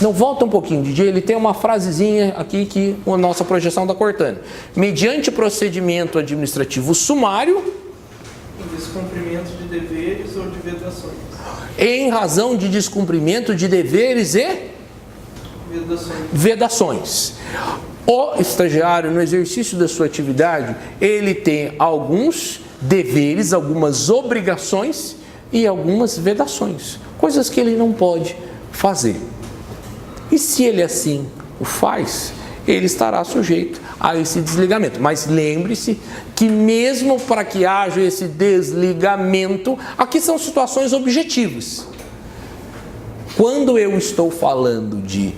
Não, volta um pouquinho, DJ, ele tem uma frasezinha aqui que a nossa projeção está cortando. Mediante procedimento administrativo sumário... Em descumprimento de deveres ou de vedações. Em razão de descumprimento de deveres e... vedações. O estagiário, no exercício da sua atividade, ele tem alguns deveres, algumas obrigações e algumas vedações. Coisas que ele não pode fazer. E se ele assim o faz, ele estará sujeito a esse desligamento. Mas lembre-se que mesmo para que haja esse desligamento, aqui são situações objetivas. Quando eu estou falando de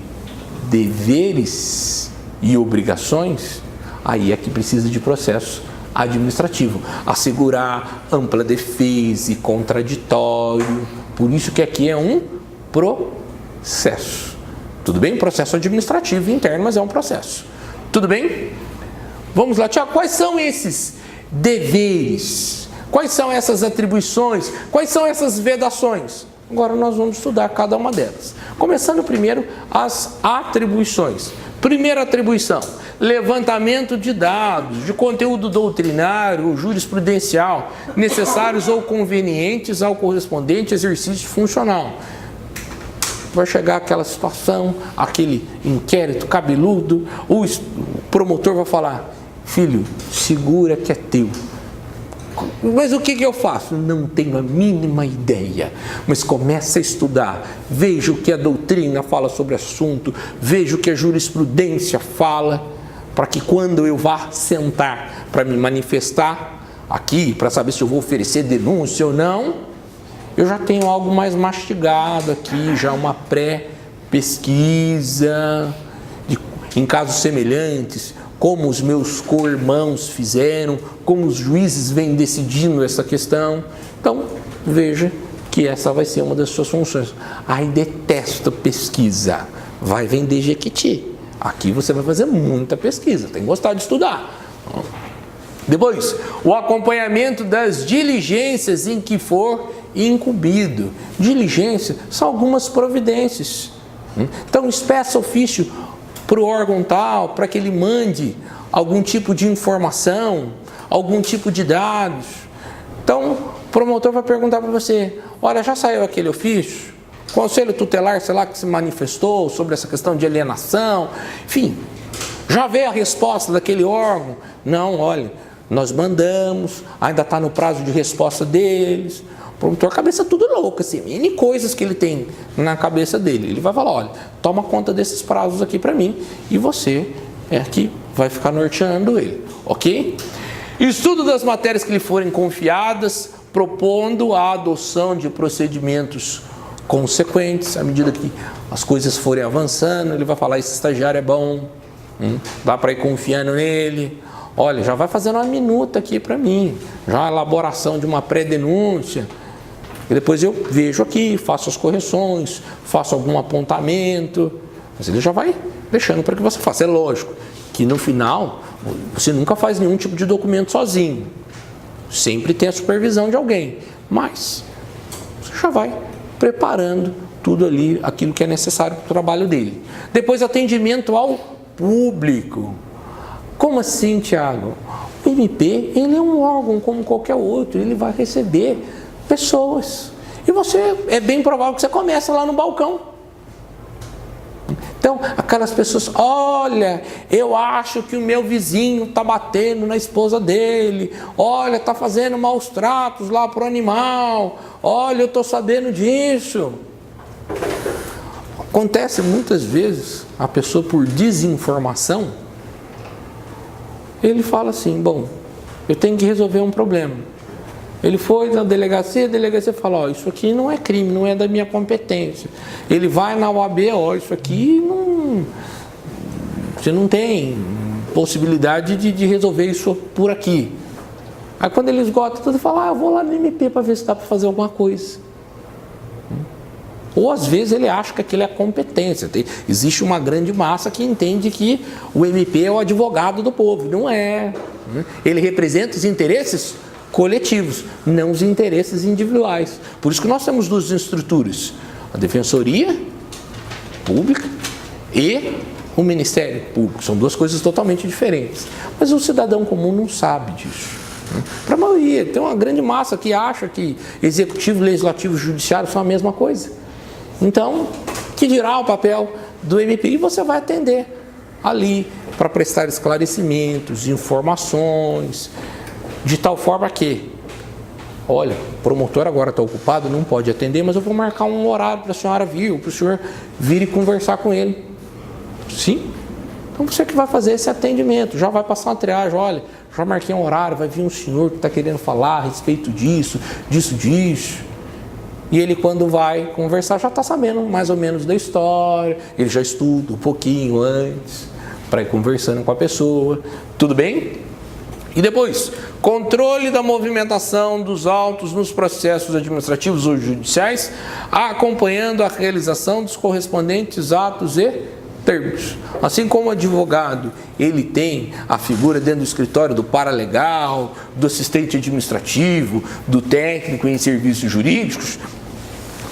deveres e obrigações, aí é que precisa de processo administrativo. Assegurar ampla defesa e contraditório. Por isso que aqui é um processo. Tudo bem? Processo administrativo interno, mas é um processo. Tudo bem? Vamos lá, Tiago. Quais são esses deveres? Quais são essas atribuições? Quais são essas vedações? Agora nós vamos estudar cada uma delas. Começando primeiro as atribuições. Primeira atribuição, levantamento de dados, de conteúdo doutrinário ou jurisprudencial, necessários ou convenientes ao correspondente exercício funcional. Vai chegar aquela situação, aquele inquérito cabeludo, o promotor vai falar, filho, segura que é teu. Mas o que eu faço? Não tenho a mínima ideia, mas começa a estudar, veja o que a doutrina fala sobre o assunto, veja o que a jurisprudência fala, para que quando eu vá sentar para me manifestar aqui, para saber se eu vou oferecer denúncia ou não, eu já tenho algo mais mastigado aqui, já uma pré-pesquisa, em casos semelhantes, como os meus co-irmãos fizeram, como os juízes vêm decidindo essa questão. Então, veja que essa vai ser uma das suas funções. Ai, detesto pesquisa. Vai vender Jequiti. Aqui você vai fazer muita pesquisa, tem que gostar de estudar. Depois, o acompanhamento das diligências em que for incumbido. Diligência são algumas providências. Então, peça ofício para o órgão tal, para que ele mande algum tipo de informação, algum tipo de dados. Então, o promotor vai perguntar para você, olha, já saiu aquele ofício? O conselho tutelar, sei lá, que se manifestou sobre essa questão de alienação, enfim, já veio a resposta daquele órgão? Não, olha, nós mandamos, ainda está no prazo de resposta deles. O promotor, cabeça tudo louca, assim, N coisas que ele tem na cabeça dele. Ele vai falar, olha, toma conta desses prazos aqui para mim e você é que vai ficar norteando ele, ok? Estudo das matérias que lhe forem confiadas, propondo a adoção de procedimentos consequentes. À medida que as coisas forem avançando, ele vai falar, esse estagiário é bom, dá para ir confiando nele. Olha, já vai fazendo uma minuta aqui para mim, já a elaboração de uma pré-denúncia. E depois eu vejo aqui, faço as correções, faço algum apontamento. Mas ele já vai deixando para que você faça. É lógico que no final, você nunca faz nenhum tipo de documento sozinho. Sempre tem a supervisão de alguém. Mas você já vai preparando tudo ali, aquilo que é necessário para o trabalho dele. Depois, atendimento ao público. Como assim, Tiago? O MP, ele é um órgão como qualquer outro, ele vai receber pessoas. E você, é bem provável que você comece lá no balcão. Então, aquelas pessoas, olha, eu acho que o meu vizinho está batendo na esposa dele, olha, está fazendo maus tratos lá para o animal, olha, eu estou sabendo disso. Acontece muitas vezes, a pessoa por desinformação, ele fala assim, bom, eu tenho que resolver um problema. Ele foi na delegacia, a delegacia falou, ó, isso aqui não é crime, não é da minha competência. Ele vai na OAB, ó, isso aqui não... Você não tem possibilidade de resolver isso por aqui. Aí quando ele esgota tudo, ele fala, eu vou lá no MP para ver se dá para fazer alguma coisa. Ou às vezes ele acha que aquilo é competência. Existe uma grande massa que entende que o MP é o advogado do povo. Não é. Ele representa os interesses coletivos, não os interesses individuais. Por isso que nós temos duas estruturas: a Defensoria Pública e o Ministério Público. São duas coisas totalmente diferentes. Mas o cidadão comum não sabe disso. Para a maioria, tem uma grande massa que acha que Executivo, Legislativo e Judiciário são a mesma coisa. Então, que dirá o papel do MP? E você vai atender ali para prestar esclarecimentos, informações, de tal forma que, olha, o promotor agora está ocupado, não pode atender, mas eu vou marcar um horário para a senhora vir, ou para o senhor vir e conversar com ele. Sim? Então você que vai fazer esse atendimento, já vai passar uma triagem, olha, já marquei um horário, vai vir um senhor que está querendo falar a respeito disso. E ele, quando vai conversar, já está sabendo mais ou menos da história, ele já estuda um pouquinho antes, para ir conversando com a pessoa. Tudo bem? E depois, controle da movimentação dos autos nos processos administrativos ou judiciais, acompanhando a realização dos correspondentes atos e termos. Assim como o advogado, ele tem a figura dentro do escritório do paralegal, do assistente administrativo, do técnico em serviços jurídicos,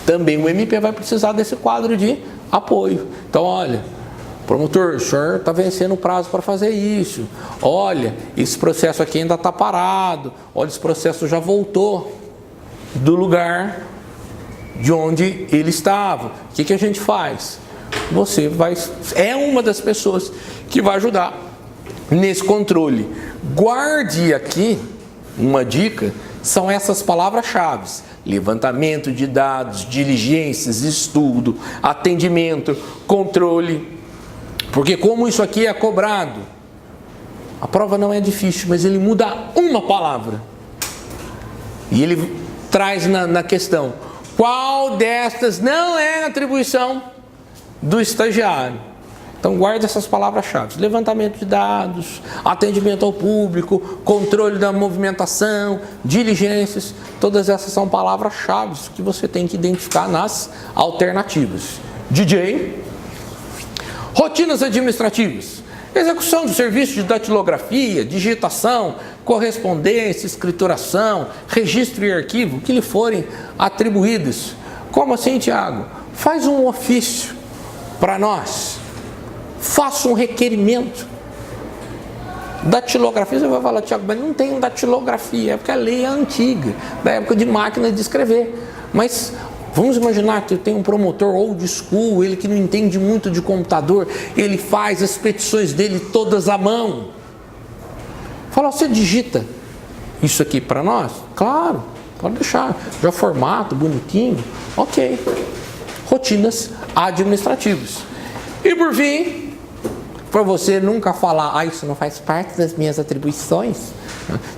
também o MP vai precisar desse quadro de apoio. Então, olha, promotor, o senhor está vencendo o prazo para fazer isso. Olha, esse processo aqui ainda está parado. Olha, esse processo já voltou do lugar de onde ele estava. O que a gente faz? Você é uma das pessoas que vai ajudar nesse controle. Guarde aqui uma dica, são essas palavras-chave: levantamento de dados, diligências, estudo, atendimento, controle. Porque como isso aqui é cobrado, a prova não é difícil, mas ele muda uma palavra. E ele traz na questão, qual destas não é atribuição do estagiário? Então guarde essas palavras-chave: levantamento de dados, atendimento ao público, controle da movimentação, diligências. Todas essas são palavras-chave que você tem que identificar nas alternativas. DJ, rotinas administrativas, execução do serviço de datilografia, digitação, correspondência, escrituração, registro e arquivo que lhe forem atribuídos. Como assim, Tiago? Faz um ofício para nós, faça um requerimento. Datilografia, você vai falar, Tiago, mas não tem datilografia, é porque a lei é antiga, da época de máquina de escrever. Mas vamos imaginar que tem um promotor old school, ele que não entende muito de computador, ele faz as petições dele todas à mão. Fala, você digita isso aqui para nós? Claro, pode deixar, já formato, bonitinho, ok. Rotinas administrativas. E por fim, para você nunca falar, isso não faz parte das minhas atribuições.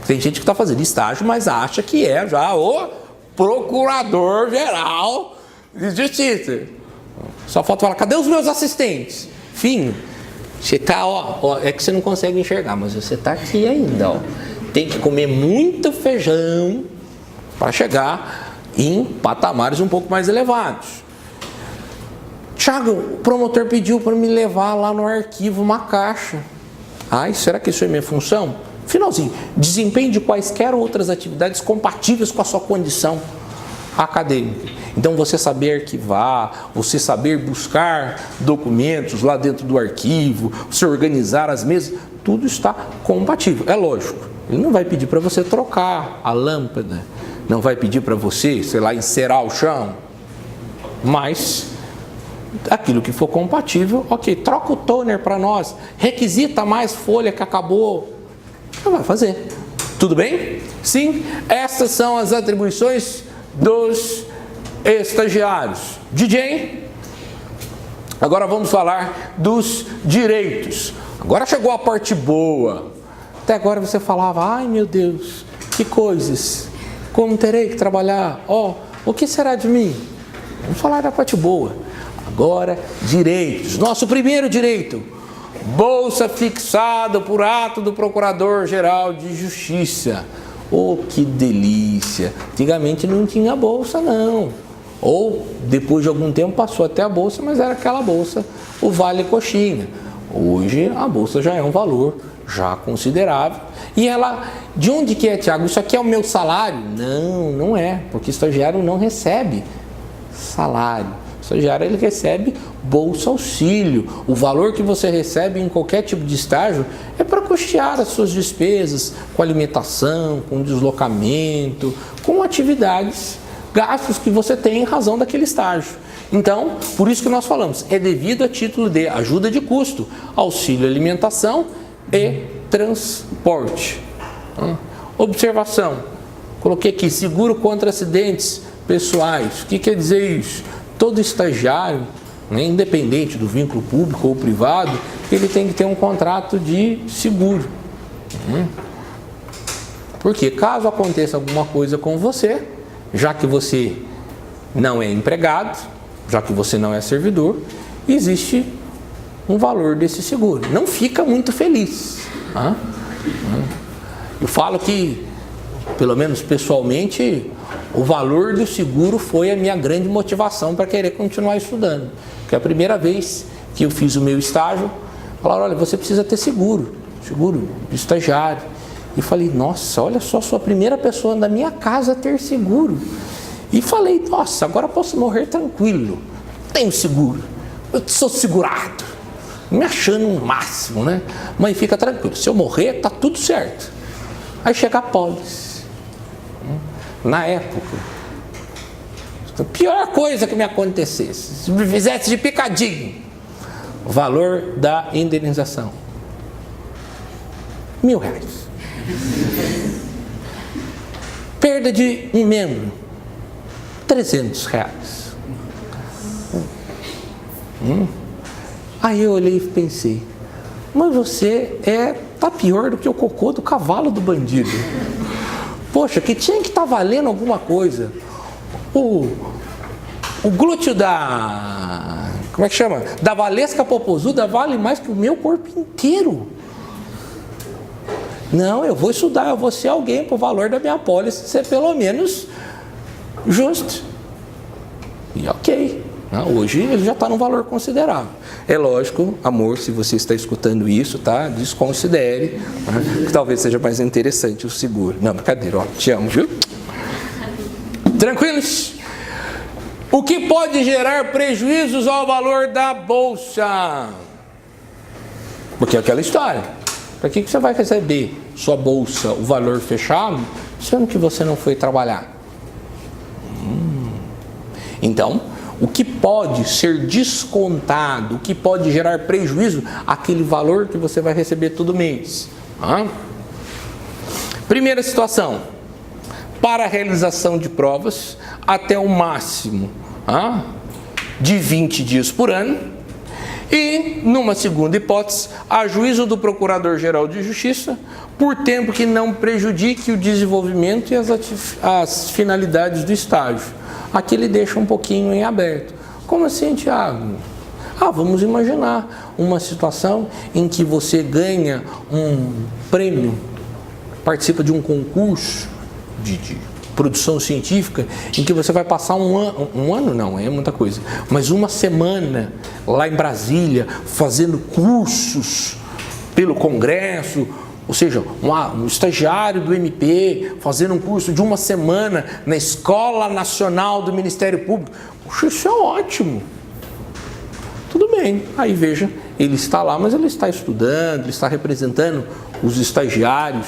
Tem gente que está fazendo estágio, mas acha que é já o procurador-geral de justiça. Só falta falar, cadê os meus assistentes? Filho, você está, é que você não consegue enxergar, mas você está aqui ainda, ó. Tem que comer muito feijão para chegar em patamares um pouco mais elevados. Tiago, o promotor pediu para me levar lá no arquivo uma caixa. Será que isso é minha função? Finalzinho, desempenho de quaisquer outras atividades compatíveis com a sua condição acadêmica. Então, você saber arquivar, você saber buscar documentos lá dentro do arquivo, você organizar as mesas, tudo está compatível. É lógico, ele não vai pedir para você trocar a lâmpada, não vai pedir para você, sei lá, encerar o chão, mas aquilo que for compatível, ok, troca o toner para nós, requisita mais folha que acabou, não vai fazer. Tudo bem? Sim, essas são as atribuições dos estagiários. DJ, agora vamos falar dos direitos. Agora chegou a parte boa. Até agora você falava, ai meu Deus, que coisas. Como terei que trabalhar? O que será de mim? Vamos falar da parte boa. Agora, direitos. Nosso primeiro direito. Bolsa fixada por ato do Procurador-Geral de Justiça. Que delícia! Antigamente não tinha bolsa, não. Ou, depois de algum tempo, passou até a bolsa, mas era aquela bolsa, o Vale Coxinha. Hoje, a bolsa já é um valor já considerável. E ela, de onde que é, Tiago? Isso aqui é o meu salário? Não, não é, porque estagiário não recebe salário. O estagiário, ele recebe bolsa auxílio. O valor que você recebe em qualquer tipo de estágio é para custear as suas despesas com alimentação, com deslocamento, com atividades, gastos que você tem em razão daquele estágio. Então, por isso que nós falamos, é devido a título de ajuda de custo, auxílio alimentação e transporte. Observação, coloquei aqui, seguro contra acidentes pessoais. O que quer dizer isso? Todo estagiário, independente do vínculo público ou privado, ele tem que ter um contrato de seguro. Porque caso aconteça alguma coisa com você, já que você não é empregado, já que você não é servidor, existe um valor desse seguro. Não fica muito feliz. Eu falo que, pelo menos pessoalmente, o valor do seguro foi a minha grande motivação para querer continuar estudando. Porque a primeira vez que eu fiz o meu estágio, falaram, olha, você precisa ter seguro de estagiário. E falei, nossa, olha só, sou a primeira pessoa da minha casa a ter seguro. E falei, nossa, agora posso morrer tranquilo. Tenho seguro, eu sou segurado. Me achando um máximo, né? Mãe, fica tranquilo, se eu morrer, tá tudo certo. Aí chega a pólice. Na época, a pior coisa que me acontecesse, se me fizesse de picadinho, o valor da indenização, R$1.000. Perda de um membro, R$300. Aí eu olhei e pensei, mas você tá pior do que o cocô do cavalo do bandido. Poxa, que tinha que estar valendo alguma coisa. O glúteo da... Como é que chama? Da Valesca Popozuda vale mais que o meu corpo inteiro. Não, eu vou estudar, eu vou ser alguém para o valor da minha pólice ser pelo menos justo. E ok. Hoje ele já está num valor considerável. É lógico, amor, se você está escutando isso, tá? Desconsidere, que talvez seja mais interessante o seguro. Não, brincadeira, te amo, viu? Tranquilos? O que pode gerar prejuízos ao valor da bolsa? Porque é aquela história. Para que você vai receber sua bolsa, o valor fechado, sendo que você não foi trabalhar? Então, o que pode ser descontado, o que pode gerar prejuízo, aquele valor que você vai receber todo mês. Primeira situação, para a realização de provas, até o máximo de 20 dias por ano. E, numa segunda hipótese, a juízo do Procurador-Geral de Justiça, por tempo que não prejudique o desenvolvimento e as finalidades do estágio. Aqui ele deixa um pouquinho em aberto. Como assim, Tiago? Vamos imaginar uma situação em que você ganha um prêmio, participa de um concurso de produção científica, em que você vai passar um ano não, é muita coisa, mas uma semana lá em Brasília, fazendo cursos pelo Congresso, ou seja, um estagiário do MP fazendo um curso de uma semana na Escola Nacional do Ministério Público. Poxa, isso é ótimo. Tudo bem. Aí veja, ele está lá, mas ele está estudando, ele está representando os estagiários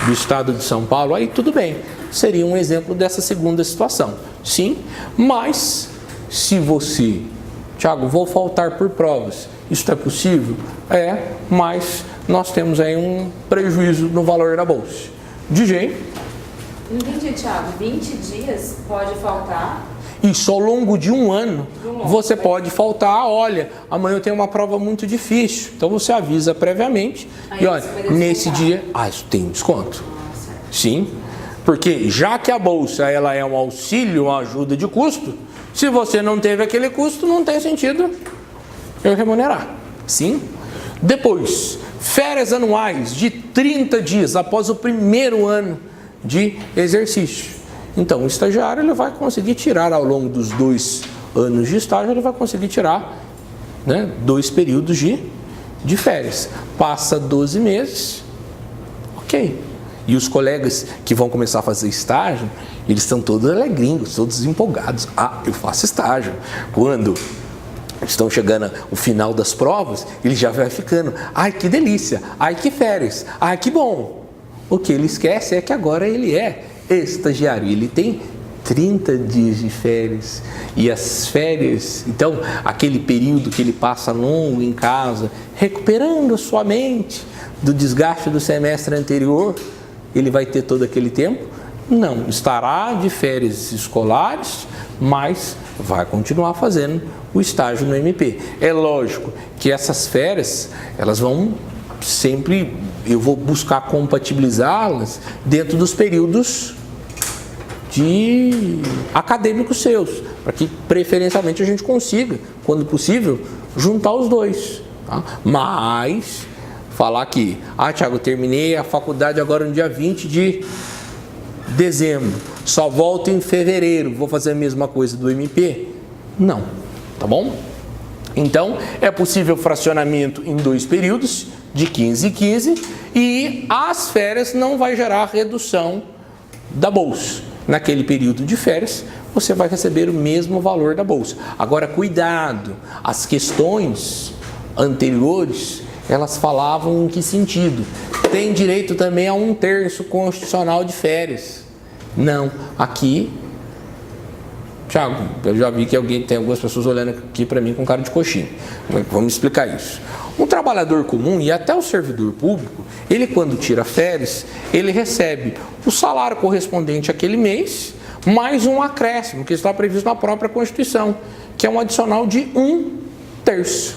do estado de São Paulo. Aí tudo bem. Seria um exemplo dessa segunda situação. Sim, mas se você, Tiago, vou faltar por provas, isso é possível? Mas nós temos aí um prejuízo no valor da bolsa. DJ? Entendi, Tiago. 20 dias pode faltar? Isso, ao longo de um ano, você pode faltar. Olha, amanhã eu tenho uma prova muito difícil. Então você avisa previamente. E olha, nesse dia, isso tem um desconto. Sim. Porque já que a bolsa ela é um auxílio, uma ajuda de custo, se você não teve aquele custo, não tem sentido eu remunerar. Sim? Depois, férias anuais de 30 dias após o primeiro ano de exercício. Então, o estagiário ele vai conseguir tirar ao longo dos 2 anos de estágio, ele vai conseguir tirar, né, 2 períodos de férias. Passa 12 meses, ok. E os colegas que vão começar a fazer estágio, eles estão todos alegrinhos, todos empolgados. Ah, eu faço estágio. Quando estão chegando o final das provas, ele já vai ficando, ai que delícia, ai que férias, ai que bom. O que ele esquece é que agora ele é estagiário, ele tem 30 dias de férias. E as férias, então, aquele período que ele passa longo em casa, recuperando a sua mente do desgaste do semestre anterior, ele vai ter todo aquele tempo? Não, estará de férias escolares, mas vai continuar fazendo o estágio no MP. É lógico que essas férias, elas vão sempre, eu vou buscar compatibilizá-las dentro dos períodos acadêmicos seus, para que preferencialmente a gente consiga, quando possível, juntar os dois. Tá? Mas falar que, Thiago, eu terminei a faculdade agora no dia 20 de dezembro, só volto em fevereiro, vou fazer a mesma coisa do MP? Não, tá bom? Então, é possível fracionamento em 2 períodos, de 15 e 15, e as férias não vai gerar redução da bolsa. Naquele período de férias, você vai receber o mesmo valor da bolsa. Agora, cuidado, as questões anteriores, elas falavam em que sentido? Tem direito também a 1/3 constitucional de férias. Não, aqui, Thiago, eu já vi que tem algumas pessoas olhando aqui para mim com cara de coxinha. Vamos explicar isso. Um trabalhador comum e até o servidor público, ele quando tira férias, ele recebe o salário correspondente àquele mês, mais um acréscimo que está previsto na própria Constituição, que é um adicional de 1/3.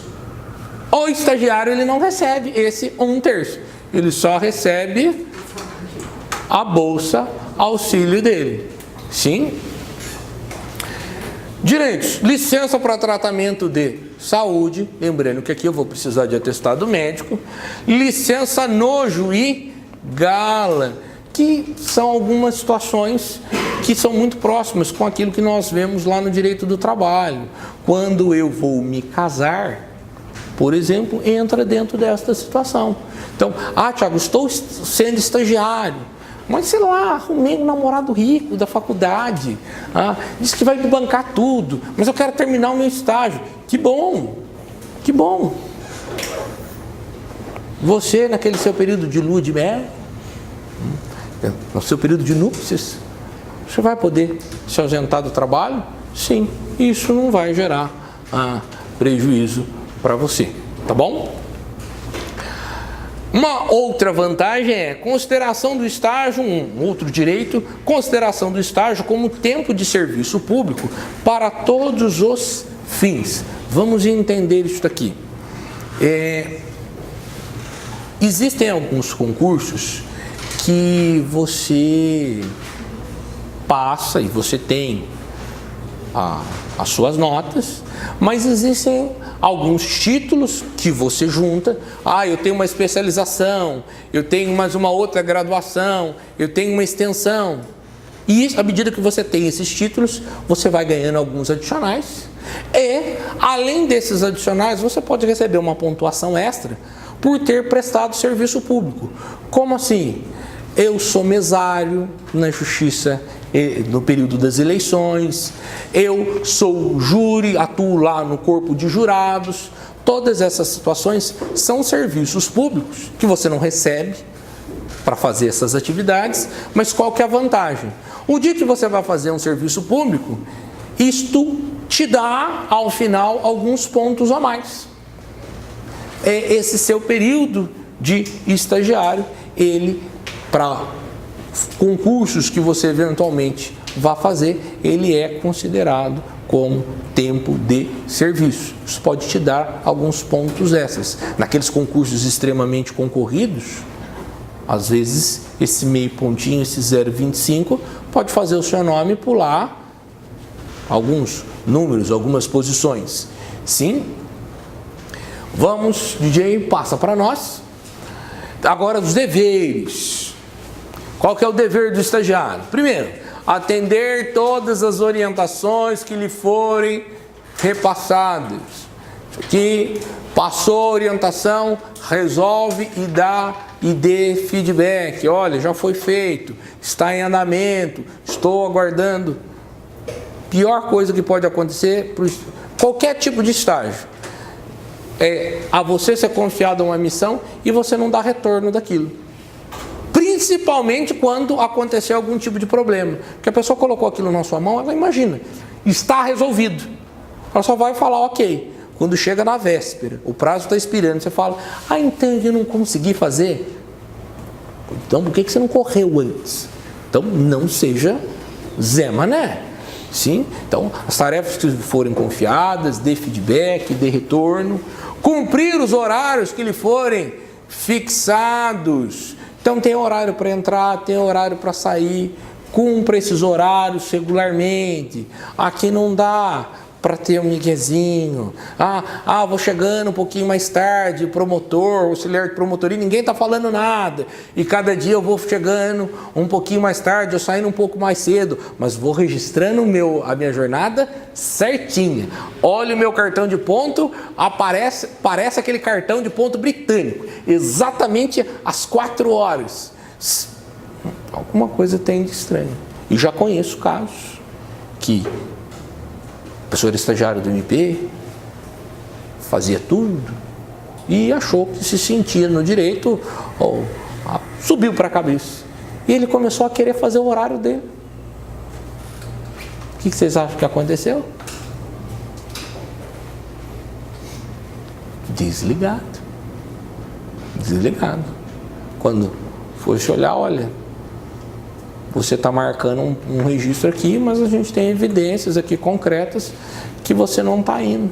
O estagiário ele não recebe esse 1/3, ele só recebe a bolsa auxílio dele. Sim? Direitos: licença para tratamento de saúde, lembrando que aqui eu vou precisar de atestado médico, licença nojo e gala, que são algumas situações que são muito próximas com aquilo que nós vemos lá no direito do trabalho. Quando eu vou me casar, por exemplo, entra dentro desta situação. Então, Thiago, estou sendo estagiário, mas sei lá, arrumei um namorado rico da faculdade, disse que vai me bancar tudo, mas eu quero terminar o meu estágio. Que bom, que bom. Você, naquele seu período de lua de mel, no seu período de núpcias, você vai poder se ausentar do trabalho? Sim, isso não vai gerar prejuízo para você, tá bom? Uma outra vantagem é consideração do estágio, um outro direito, consideração do estágio como tempo de serviço público para todos os fins. Vamos entender isso daqui. Existem alguns concursos que você passa e você tem as suas notas, mas existem alguns títulos que você junta. Eu tenho uma especialização, eu tenho mais uma outra graduação, eu tenho uma extensão. E à medida que você tem esses títulos, você vai ganhando alguns adicionais. E, além desses adicionais, você pode receber uma pontuação extra por ter prestado serviço público. Como assim? Eu sou mesário na Justiça no período das eleições, eu sou júri, atuo lá no corpo de jurados. Todas essas situações são serviços públicos que você não recebe para fazer essas atividades, mas qual que é a vantagem? O dia que você vai fazer um serviço público, isto te dá, ao final, alguns pontos a mais. Esse seu período de estagiário, ele, para concursos que você eventualmente vá fazer, ele é considerado como tempo de serviço. Isso pode te dar alguns pontos extras. Naqueles concursos extremamente concorridos, Às vezes, esse meio pontinho, esse 0,25, pode fazer o seu nome pular alguns números, algumas posições. Sim? Vamos, DJ, passa para nós. Agora, os deveres. Qual que é o dever do estagiário? Primeiro, atender todas as orientações que lhe forem repassadas. Que passou a orientação, resolve e dê feedback. Olha, já foi feito, está em andamento, estou aguardando. Pior coisa que pode acontecer para qualquer tipo de estágio é a você ser confiado a uma missão e você não dar retorno daquilo. Principalmente quando acontecer algum tipo de problema. Porque a pessoa colocou aquilo na sua mão, ela imagina, está resolvido. Ela só vai falar ok. Quando chega na véspera, o prazo está expirando, você fala, então eu não consegui fazer. Então por que você não correu antes? Então não seja Zé Mané. Sim? Então as tarefas que forem confiadas, dê feedback, dê retorno. Cumprir os horários que lhe forem fixados. Então tem horário para entrar, tem horário para sair. Cumpra esses horários regularmente. Aqui não dá para ter um miguezinho. Vou chegando um pouquinho mais tarde, promotor, auxiliar de promotoria, ninguém está falando nada. E cada dia eu vou chegando um pouquinho mais tarde, eu saindo um pouco mais cedo, mas vou registrando a minha jornada certinha. Olha o meu cartão de ponto, parece aquele cartão de ponto britânico, exatamente às 4 horas. Alguma coisa tem de estranho. E já conheço casos que o professor estagiário do MP fazia tudo e achou que se sentia no direito, subiu para a cabeça. E ele começou a querer fazer o horário dele. O que vocês acham que aconteceu? Desligado. Quando fosse olhar, olha, você está marcando um registro aqui, mas a gente tem evidências aqui concretas que você não está indo.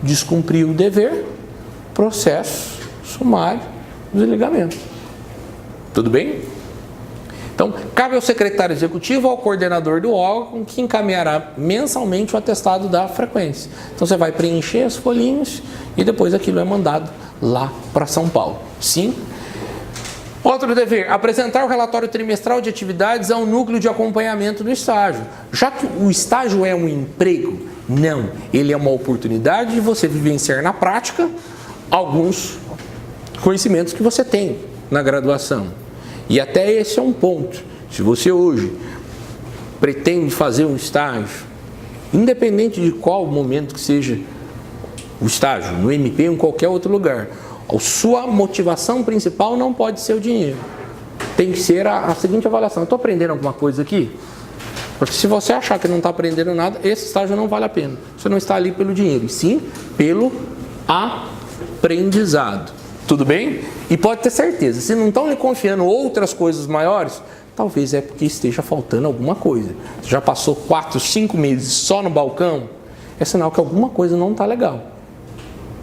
Descumpriu o dever, processo sumário, desligamento. Tudo bem? Então, cabe ao secretário executivo ou ao coordenador do órgão que encaminhará mensalmente o atestado da frequência. Então, você vai preencher as folhinhas e depois aquilo é mandado lá para São Paulo. Sim? Outro dever, apresentar o relatório trimestral de atividades ao núcleo de acompanhamento do estágio. Já que o estágio é um emprego, não, ele é uma oportunidade de você vivenciar na prática alguns conhecimentos que você tem na graduação. E até esse é um ponto. Se você hoje pretende fazer um estágio, independente de qual momento que seja o estágio, no MP ou em qualquer outro lugar, a sua motivação principal não pode ser o dinheiro. Tem que ser a seguinte avaliação. Estou aprendendo alguma coisa aqui? Porque se você achar que não está aprendendo nada, esse estágio não vale a pena. Você não está ali pelo dinheiro, e sim pelo aprendizado. Tudo bem? E pode ter certeza, se não estão lhe confiando outras coisas maiores, talvez é porque esteja faltando alguma coisa. Você já passou 4, 5 meses só no balcão, é sinal que alguma coisa não está legal.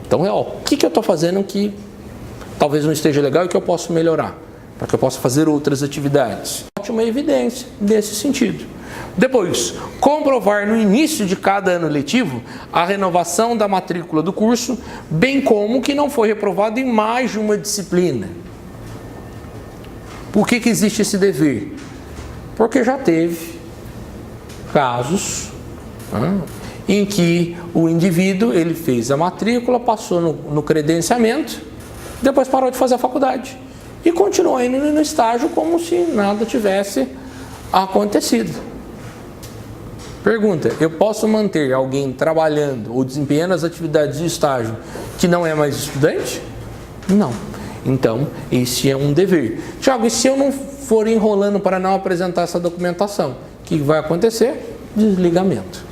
Então, o que eu estou fazendo que talvez não esteja legal e que eu posso melhorar? Para que eu possa fazer outras atividades. Ótima evidência nesse sentido. Depois, comprovar no início de cada ano letivo a renovação da matrícula do curso, bem como que não foi reprovado em mais de uma disciplina. Por que existe esse dever? Porque já teve casos em que o indivíduo ele fez a matrícula, passou no credenciamento, depois parou de fazer a faculdade e continuou indo no estágio como se nada tivesse acontecido. Pergunta, eu posso manter alguém trabalhando ou desempenhando as atividades de estágio que não é mais estudante? Não. Então, esse é um dever. Tiago, e se eu não for enrolando para não apresentar essa documentação? O que vai acontecer? Desligamento.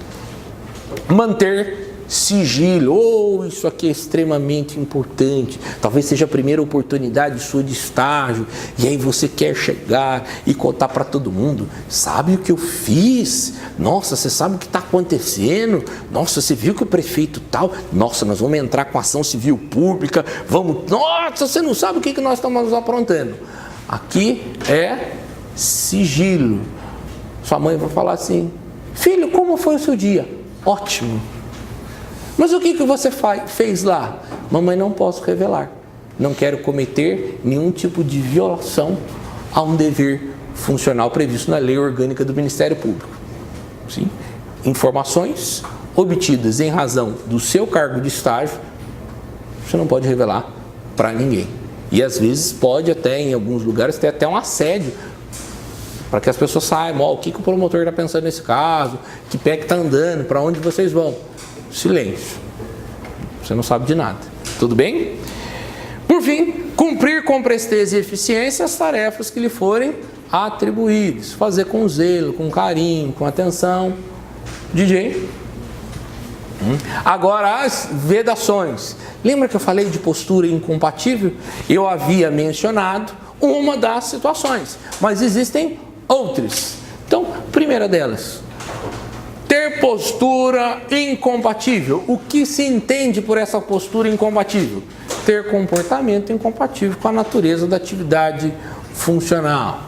Manter sigilo. Isso aqui é extremamente importante. Talvez seja a primeira oportunidade sua de estágio, e aí você quer chegar e contar para todo mundo: sabe o que eu fiz? Nossa, você sabe o que está acontecendo? Nossa, você viu que o prefeito tal? Nossa, nós vamos entrar com ação civil pública, vamos... Nossa, você não sabe o que nós estamos aprontando. Aqui é sigilo. Sua mãe vai falar assim: filho, como foi o seu dia? Ótimo. Mas o que você fez lá? Mamãe, não posso revelar. Não quero cometer nenhum tipo de violação a um dever funcional previsto na Lei Orgânica do Ministério Público. Sim? Informações obtidas em razão do seu cargo de estágio, você não pode revelar para ninguém. E às vezes pode até, em alguns lugares, ter até um assédio, para que as pessoas saibam o que o promotor está pensando nesse caso, que pé que está andando, para onde vocês vão. Silêncio. Você não sabe de nada. Tudo bem? Por fim, cumprir com presteza e eficiência as tarefas que lhe forem atribuídas. Fazer com zelo, com carinho, com atenção. DJ. Agora, as vedações. Lembra que eu falei de postura incompatível? Eu havia mencionado uma das situações, mas existem outras. Então, primeira delas, ter postura incompatível. O que se entende por essa postura incompatível? Ter comportamento incompatível com a natureza da atividade funcional.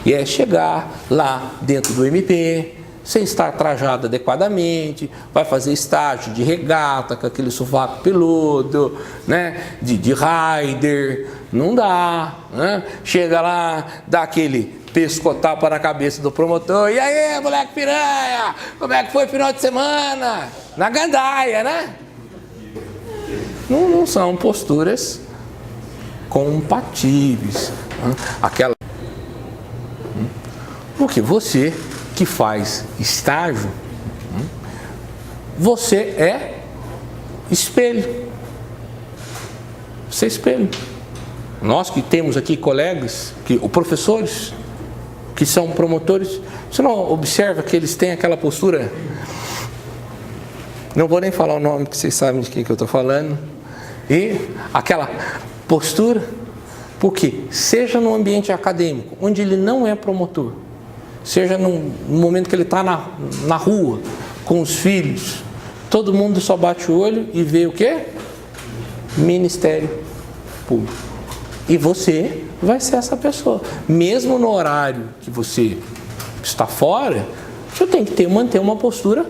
E é chegar lá dentro do MP, sem estar trajado adequadamente, vai fazer estágio de regata, com aquele sovaco peludo, né? de rider, não dá. Né? Chega lá, dá aquele pescotapa na cabeça do promotor: e aí, moleque piranha, como é que foi o final de semana? Na gandaia, né? Não são posturas compatíveis. Aquela... Porque você que faz estágio, você é espelho. Você é espelho. Nós que temos aqui colegas, professores, que são promotores, você não observa que eles têm aquela postura? Não vou nem falar o nome, porque vocês sabem de quem que eu estou falando. E aquela postura, porque seja no ambiente acadêmico, onde ele não é promotor, seja no momento que ele está na rua, com os filhos, todo mundo só bate o olho e vê o quê? Ministério Público. E você vai ser essa pessoa. Mesmo no horário que você está fora, você tem que manter uma postura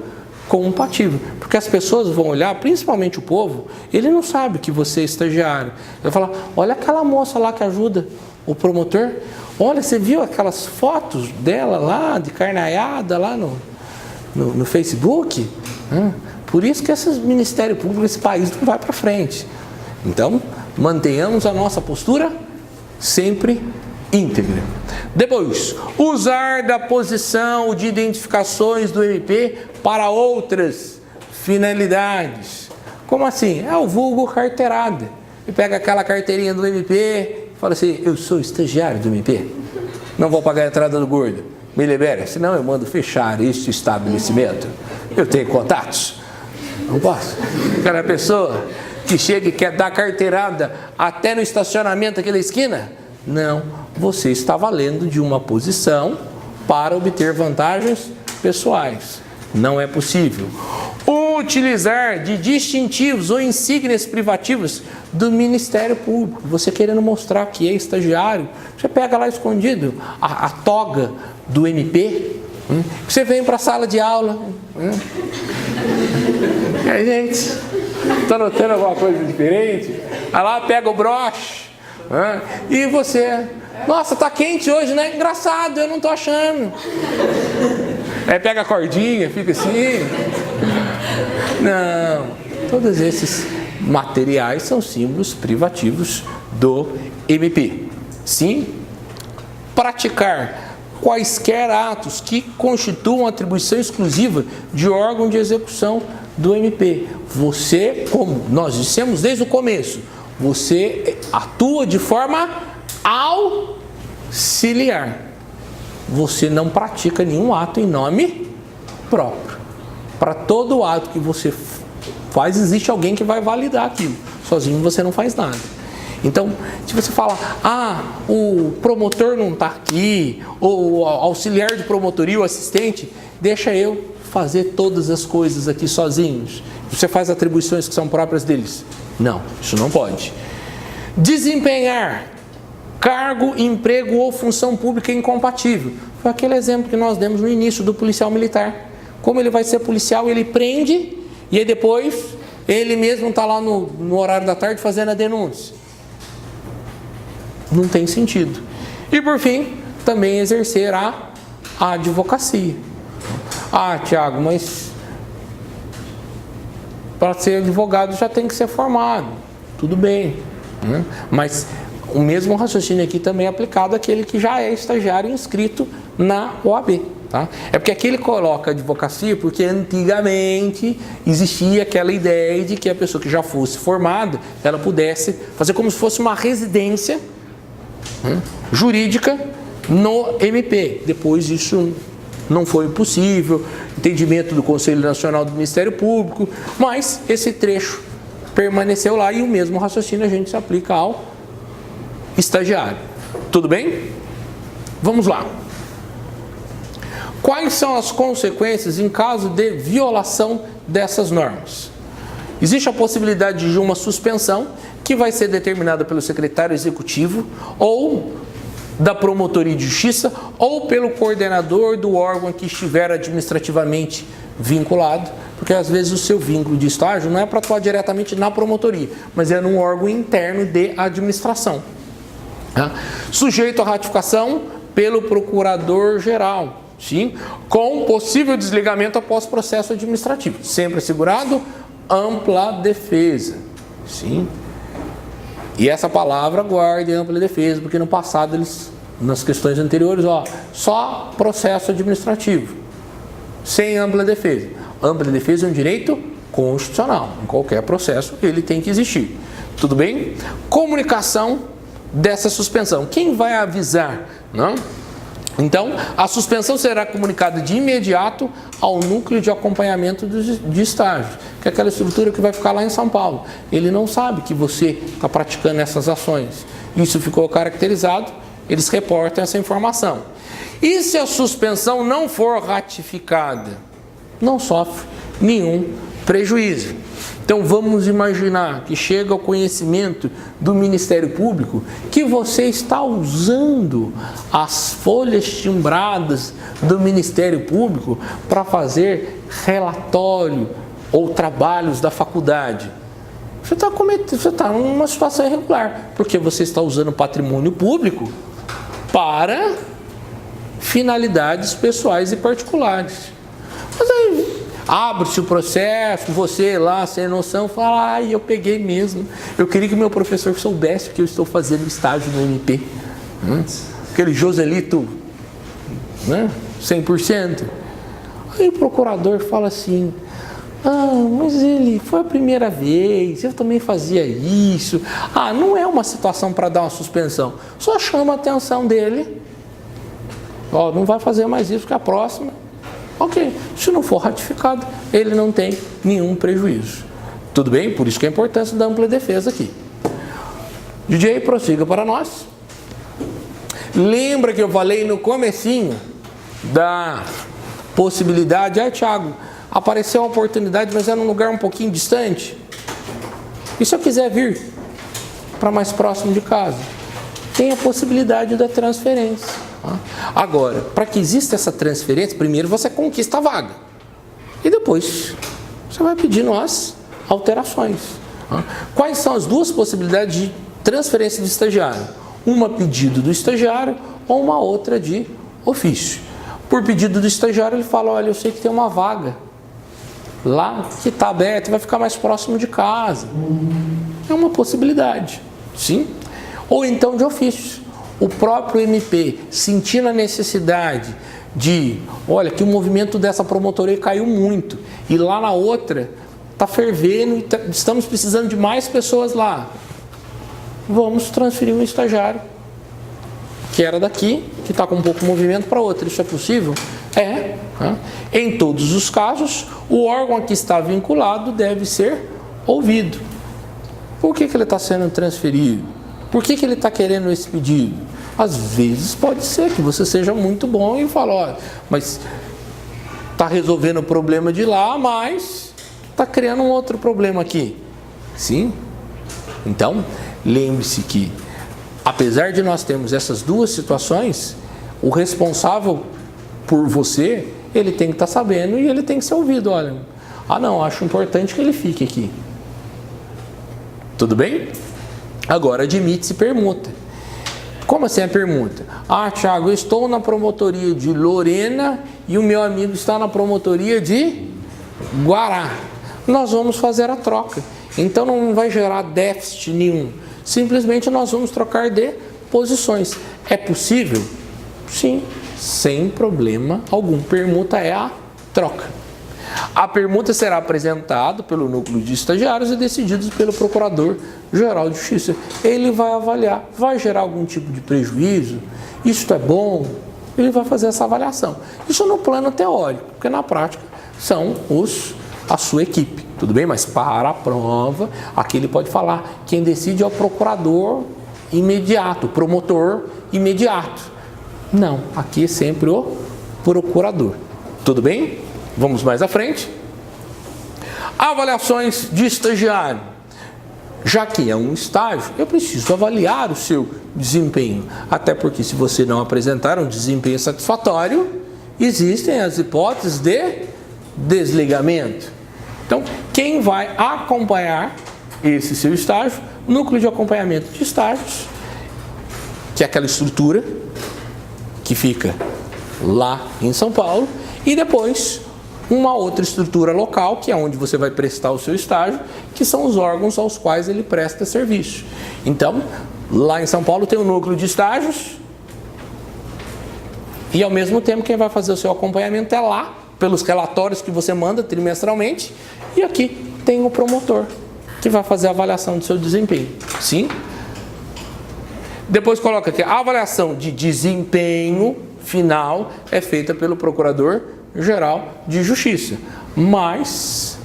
compatível. Porque as pessoas vão olhar, principalmente o povo, ele não sabe que você é estagiário. Ele vai falar: olha aquela moça lá que ajuda o promotor. Olha, você viu aquelas fotos dela lá, de carnaiada, lá no Facebook? Por isso que esse Ministério Público, esse país não vai para frente. Então, mantenhamos a nossa postura sempre íntegra. Depois, usar da posição de identificações do MP para outras finalidades. Como assim? É o vulgo carteirada. Ele pega aquela carteirinha do MP e fala assim: eu sou estagiário do MP, não vou pagar a entrada do gordo, me libere, senão eu mando fechar este estabelecimento. Eu tenho contatos, não posso. Aquela pessoa que chega e quer dar carteirada até no estacionamento daquela esquina, não, você está valendo de uma posição para obter vantagens pessoais. Não é possível. Utilizar de distintivos ou insígnias privativas do Ministério Público. Você querendo mostrar que é estagiário, você pega lá escondido a toga do MP, você vem para a sala de aula. E aí, gente, está notando alguma coisa diferente? Aí lá pega o broche. E você: nossa, tá quente hoje, né? Engraçado, eu não tô achando. Aí pega a cordinha, fica assim. Não, todos esses materiais são símbolos privativos do MP. Sim, praticar quaisquer atos que constituam atribuição exclusiva de órgão de execução do MP. Você, como nós dissemos desde o começo, você atua de forma auxiliar. Você não pratica nenhum ato em nome próprio. Para todo ato que você existe alguém que vai validar aquilo. Sozinho você não faz nada. Então, se você fala, o promotor não está aqui, ou o auxiliar de promotoria, o assistente, deixa eu fazer todas as coisas aqui sozinhos. Você faz atribuições que são próprias deles. Não, isso não pode. Desempenhar cargo, emprego ou função pública incompatível. Foi aquele exemplo que nós demos no início do policial militar. Como ele vai ser policial, ele prende e aí depois ele mesmo está lá no horário da tarde fazendo a denúncia. Não tem sentido. E por fim, também exercer a advocacia. Tiago, mas para ser advogado já tem que ser formado. Tudo bem, né? Mas o mesmo raciocínio aqui também é aplicado àquele que já é estagiário inscrito na OAB. Tá? É porque aqui ele coloca advocacia porque antigamente existia aquela ideia de que a pessoa que já fosse formada, ela pudesse fazer como se fosse uma residência jurídica no MP. Depois isso não foi possível, entendimento do Conselho Nacional do Ministério Público, mas esse trecho permaneceu lá e o mesmo raciocínio a gente se aplica ao estagiário. Tudo bem? Vamos lá. Quais são as consequências em caso de violação dessas normas? Existe a possibilidade de uma suspensão que vai ser determinada pelo secretário executivo ou da promotoria de justiça ou pelo coordenador do órgão que estiver administrativamente vinculado, porque às vezes o seu vínculo de estágio não é para atuar diretamente na promotoria, mas é num órgão interno de administração. Sujeito à ratificação pelo procurador-geral, sim, com possível desligamento após processo administrativo, sempre assegurado ampla defesa, sim. E essa palavra guarde ampla defesa, porque no passado eles, nas questões anteriores, só processo administrativo, sem ampla defesa. Ampla defesa é um direito constitucional, em qualquer processo ele tem que existir. Tudo bem? Comunicação dessa suspensão. Quem vai avisar? Não? Então, a suspensão será comunicada de imediato ao núcleo de acompanhamento de estágio, que é aquela estrutura que vai ficar lá em São Paulo. Ele não sabe que você está praticando essas ações. Isso ficou caracterizado, eles reportam essa informação. E se a suspensão não for ratificada? Não sofre nenhum prejuízo. Então vamos imaginar que chega ao conhecimento do Ministério Público que você está usando as folhas timbradas do Ministério Público para fazer relatório ou trabalhos da faculdade. Você está numa situação irregular, porque você está usando patrimônio público para finalidades pessoais e particulares. Mas aí abre-se o processo, você lá, sem noção, fala, eu peguei mesmo. Eu queria que o meu professor soubesse que eu estou fazendo estágio no MP. Aquele Joselito, 100%. Aí o procurador fala assim, mas ele foi a primeira vez, eu também fazia isso. Não é uma situação para dar uma suspensão. Só chama a atenção dele. Não vai fazer mais isso que a próxima. Ok, se não for ratificado, ele não tem nenhum prejuízo. Tudo bem? Por isso que é a importância da ampla defesa aqui. DJ, prossiga para nós. Lembra que eu falei no comecinho da possibilidade, Tiago, apareceu uma oportunidade, mas é num lugar um pouquinho distante. E se eu quiser vir para mais próximo de casa? Tem a possibilidade da transferência. Agora, para que exista essa transferência, primeiro você conquista a vaga. E depois você vai pedindo as alterações. Quais são as duas possibilidades de transferência de estagiário? Uma pedido do estagiário ou uma outra de ofício. Por pedido do estagiário ele fala, olha, eu sei que tem uma vaga lá que está aberta, vai ficar mais próximo de casa. É uma possibilidade, sim? Ou então de ofício. O próprio MP, sentindo a necessidade de, olha, que o movimento dessa promotoria caiu muito, e lá na outra está fervendo, estamos precisando de mais pessoas lá. Vamos transferir um estagiário, que era daqui, que está com um pouco de movimento, para outra. Isso é possível? É. Tá? Em todos os casos, o órgão a que está vinculado deve ser ouvido. Por que ele está sendo transferido? Por que ele está querendo esse pedido? Às vezes pode ser que você seja muito bom e fala, olha, mas está resolvendo o problema de lá, mas está criando um outro problema aqui. Sim? Então, lembre-se que, apesar de nós termos essas duas situações, o responsável por você, ele tem que estar sabendo e ele tem que ser ouvido. Olha, não, acho importante que ele fique aqui. Tudo bem? Agora, admite-se permuta. Como assim a permuta? Tiago, eu estou na promotoria de Lorena e o meu amigo está na promotoria de Guará. Nós vamos fazer a troca. Então não vai gerar déficit nenhum. Simplesmente nós vamos trocar de posições. É possível? Sim, sem problema algum. Permuta é a troca. A permuta será apresentada pelo núcleo de estagiários e decidida pelo Procurador-Geral de Justiça. Ele vai avaliar, vai gerar algum tipo de prejuízo? Isto é bom? Ele vai fazer essa avaliação. Isso no plano teórico, porque na prática são a sua equipe, tudo bem? Mas para a prova, aqui ele pode falar, quem decide é o procurador imediato, o promotor imediato. Não, aqui é sempre o procurador, tudo bem? Vamos mais à frente. Avaliações de estagiário. Já que é um estágio, eu preciso avaliar o seu desempenho. Até porque se você não apresentar um desempenho satisfatório, existem as hipóteses de desligamento. Então, quem vai acompanhar esse seu estágio? Núcleo de acompanhamento de estágios, que é aquela estrutura que fica lá em São Paulo, e depois uma outra estrutura local, que é onde você vai prestar o seu estágio, que são os órgãos aos quais ele presta serviço. Então, lá em São Paulo tem o núcleo de estágios, e ao mesmo tempo quem vai fazer o seu acompanhamento é lá, pelos relatórios que você manda trimestralmente, e aqui tem o promotor, que vai fazer a avaliação do seu desempenho. Sim? Depois coloca aqui, a avaliação de desempenho final é feita pelo Procurador-Geral de Justiça. Mas,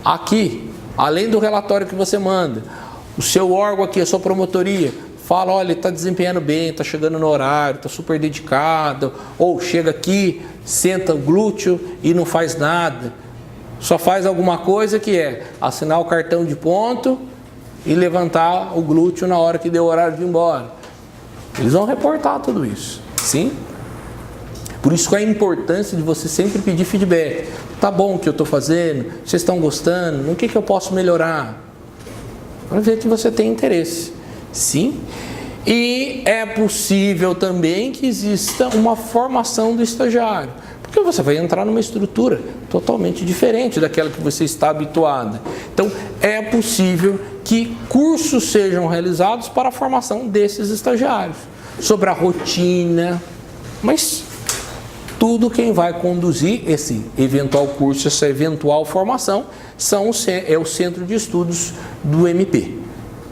aqui, além do relatório que você manda, o seu órgão aqui, a sua promotoria, fala, olha, ele está desempenhando bem, está chegando no horário, está super dedicado, ou chega aqui, senta o glúteo e não faz nada, só faz alguma coisa que é assinar o cartão de ponto e levantar o glúteo na hora que deu o horário de ir embora. Eles vão reportar tudo isso, sim? Por isso que é a importância de você sempre pedir feedback. Tá bom o que eu estou fazendo? Vocês estão gostando? No que eu posso melhorar? Para ver que você tem interesse, sim? E é possível também que exista uma formação do estagiário, porque você vai entrar numa estrutura totalmente diferente daquela que você está habituado. Então, é possível que cursos sejam realizados para a formação desses estagiários, sobre a rotina, mas tudo quem vai conduzir esse eventual curso, essa eventual formação, é o Centro de Estudos do MP.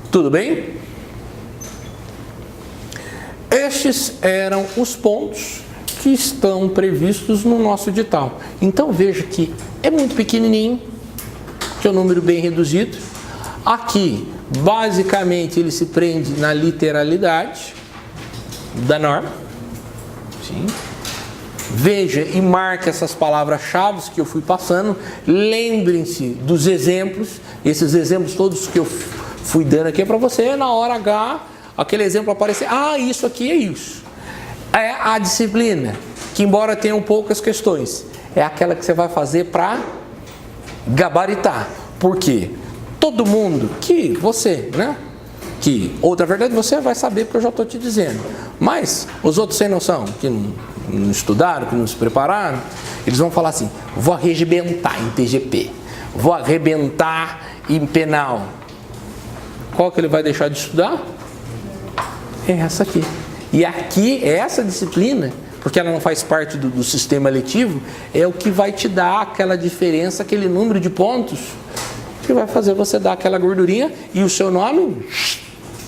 Tudo bem? Estes eram os pontos que estão previstos no nosso edital. Então veja que é muito pequenininho, que é um número bem reduzido. Aqui, basicamente, ele se prende na literalidade da norma. Sim. Veja e marque essas palavras-chave que eu fui passando. Lembrem-se dos exemplos. Esses exemplos todos que eu fui dando aqui é para você, na hora H, aquele exemplo aparecer. Isso aqui é isso. É a disciplina, que embora tenham poucas questões, é aquela que você vai fazer para gabaritar. Por quê? Todo mundo que você, né? Que outra verdade você vai saber, porque eu já estou te dizendo. Mas os outros sem noção, que não estudaram, que não se prepararam, eles vão falar assim, vou arrebentar em TGP, vou arrebentar em penal. Qual que ele vai deixar de estudar? É essa aqui. E aqui, essa disciplina, porque ela não faz parte do sistema letivo, é o que vai te dar aquela diferença, aquele número de pontos, que vai fazer você dar aquela gordurinha e o seu nome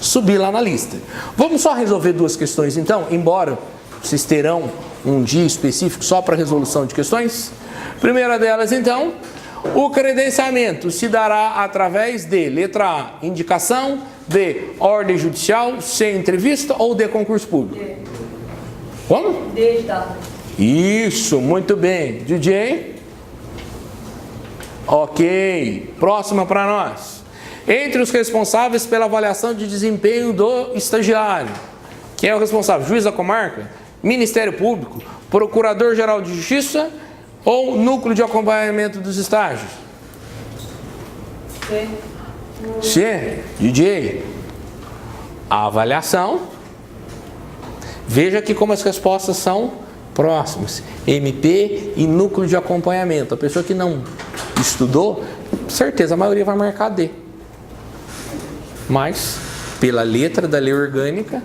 subir lá na lista. Vamos só resolver duas questões então, embora vocês terão um dia específico só para resolução de questões? Primeira delas, então, o credenciamento se dará através de, letra A, indicação, B, ordem judicial, C, entrevista ou D, concurso público? D. Como? D de data. Isso, muito bem. DJ? Ok. Próxima para nós. Entre os responsáveis pela avaliação de desempenho do estagiário, quem é o responsável? Juiz da comarca? Ministério Público? Procurador-Geral de Justiça? Ou Núcleo de Acompanhamento dos Estágios? C. C. DJ? A avaliação. Veja aqui como as respostas são próximas. MP e Núcleo de Acompanhamento. A pessoa que não estudou, certeza a maioria vai marcar D. Mas, pela letra da lei orgânica,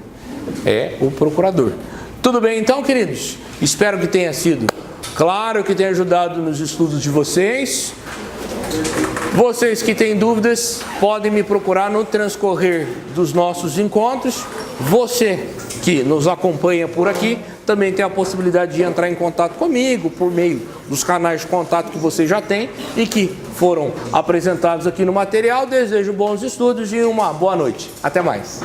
é o procurador. Tudo bem então, queridos? Espero que tenha sido claro, que tenha ajudado nos estudos de vocês. Vocês que têm dúvidas, podem me procurar no transcorrer dos nossos encontros. Você que nos acompanha por aqui, também tem a possibilidade de entrar em contato comigo por meio dos canais de contato que você já tem e que foram apresentados aqui no material. Desejo bons estudos e uma boa noite. Até mais.